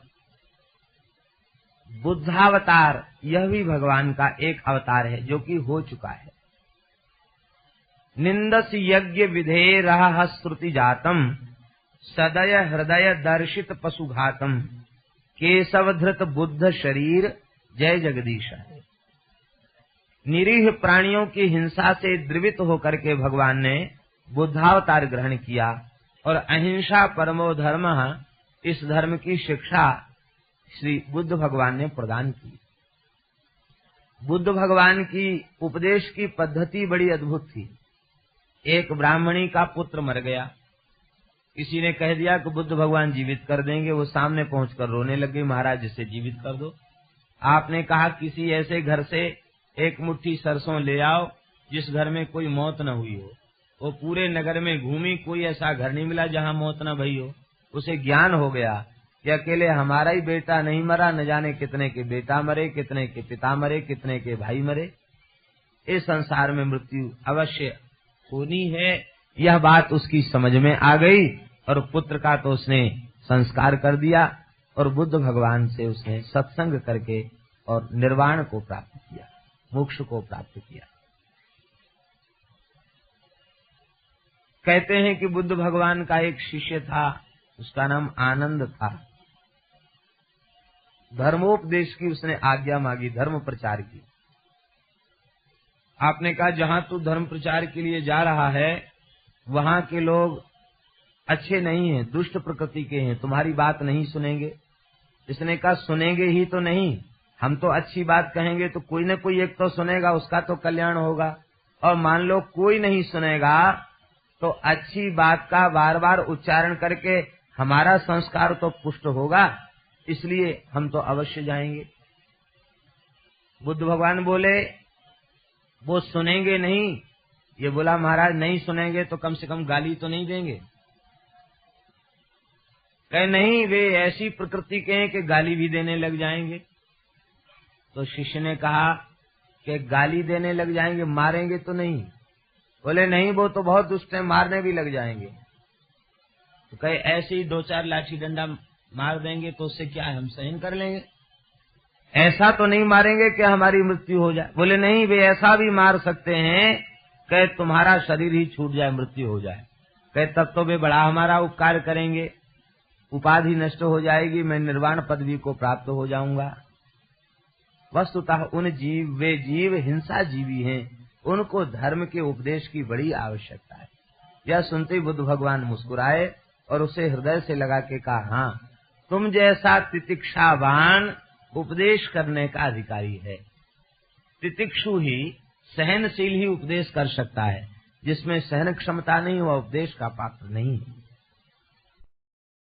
Speaker 1: बुद्धावतार यह भी भगवान का एक अवतार है जो कि हो चुका है। निंदस यज्ञ विधेयरः श्रुति जातम सदय हृदय दर्शित पशुघातम केशवधृत बुद्ध शरीर जय जगदीश है। निरीह प्राणियों की हिंसा से द्रवित होकर के भगवान ने बुद्धावतार ग्रहण किया और अहिंसा परमो धर्म, इस धर्म की शिक्षा श्री बुद्ध भगवान ने प्रदान की। बुद्ध भगवान की उपदेश की पद्धति बड़ी अद्भुत थी। एक ब्राह्मणी का पुत्र मर गया, किसी ने कह दिया कि बुद्ध भगवान जीवित कर देंगे। वो सामने पहुंचकर रोने लगे, महाराज इसे जीवित कर दो। आपने कहा किसी ऐसे घर से एक मुट्ठी सरसों ले आओ जिस घर में कोई मौत न हुई हो। वो पूरे नगर में घूमी, कोई ऐसा घर नहीं मिला जहां मौत न भई हो। उसे ज्ञान हो गया कि अकेले हमारा ही बेटा नहीं मरा, न जाने कितने के बेटा मरे, कितने के पिता मरे, कितने के भाई मरे। इस संसार में मृत्यु अवश्य होनी है, यह बात उसकी समझ में आ गई और पुत्र का तो उसने संस्कार कर दिया और बुद्ध भगवान से उसने सत्संग करके और निर्वाण को प्राप्त किया, मोक्ष को प्राप्त किया। कहते हैं कि बुद्ध भगवान का एक शिष्य था, उसका नाम आनंद था। धर्मोपदेश की उसने आज्ञा मांगी, धर्म प्रचार की। आपने कहा जहां तू धर्म प्रचार के लिए जा रहा है वहां के लोग अच्छे नहीं हैं, दुष्ट प्रकृति के हैं, तुम्हारी बात नहीं सुनेंगे। इसने कहा सुनेंगे ही तो नहीं, हम तो अच्छी बात कहेंगे तो कोई न कोई एक तो सुनेगा, उसका तो कल्याण होगा। और मान लो कोई नहीं सुनेगा तो अच्छी बात का बार बार उच्चारण करके हमारा संस्कार तो पुष्ट होगा, इसलिए हम तो अवश्य जाएंगे। बुद्ध भगवान बोले वो सुनेंगे नहीं। ये बोला महाराज नहीं सुनेंगे तो कम से कम गाली तो नहीं देंगे। कहे नहीं, वे ऐसी प्रकृति के हैं कि गाली भी देने लग जाएंगे। तो शिष्य ने कहा कि गाली देने लग जाएंगे, मारेंगे तो नहीं। बोले नहीं, वो तो बहुत दुष्ट है, मारने भी लग जाएंगे। तो कहे ऐसे ही 2-4 लाठी डंडा मार देंगे तो उससे क्या है, हम सहन कर लेंगे। ऐसा तो नहीं मारेंगे कि हमारी मृत्यु हो जाए। बोले नहीं, वे ऐसा भी मार सकते हैं कि तुम्हारा शरीर ही छूट जाए, मृत्यु हो जाए। कहे तब तो वे बड़ा हमारा उपकार करेंगे, उपाधि नष्ट हो जाएगी, मैं निर्वाण पदवी को प्राप्त हो जाऊंगा। वस्तुतः वे जीव हिंसा जीवी हैं, उनको धर्म के उपदेश की बड़ी आवश्यकता है। यह सुनते ही बुद्ध भगवान मुस्कुराए और उसे हृदय से लगा के कहा, हाँ तुम जैसा तितिक्षावान उपदेश करने का अधिकारी है। तितिक्षु ही सहनशील ही उपदेश कर सकता है, जिसमें सहन क्षमता नहीं वह उपदेश का पात्र नहीं है।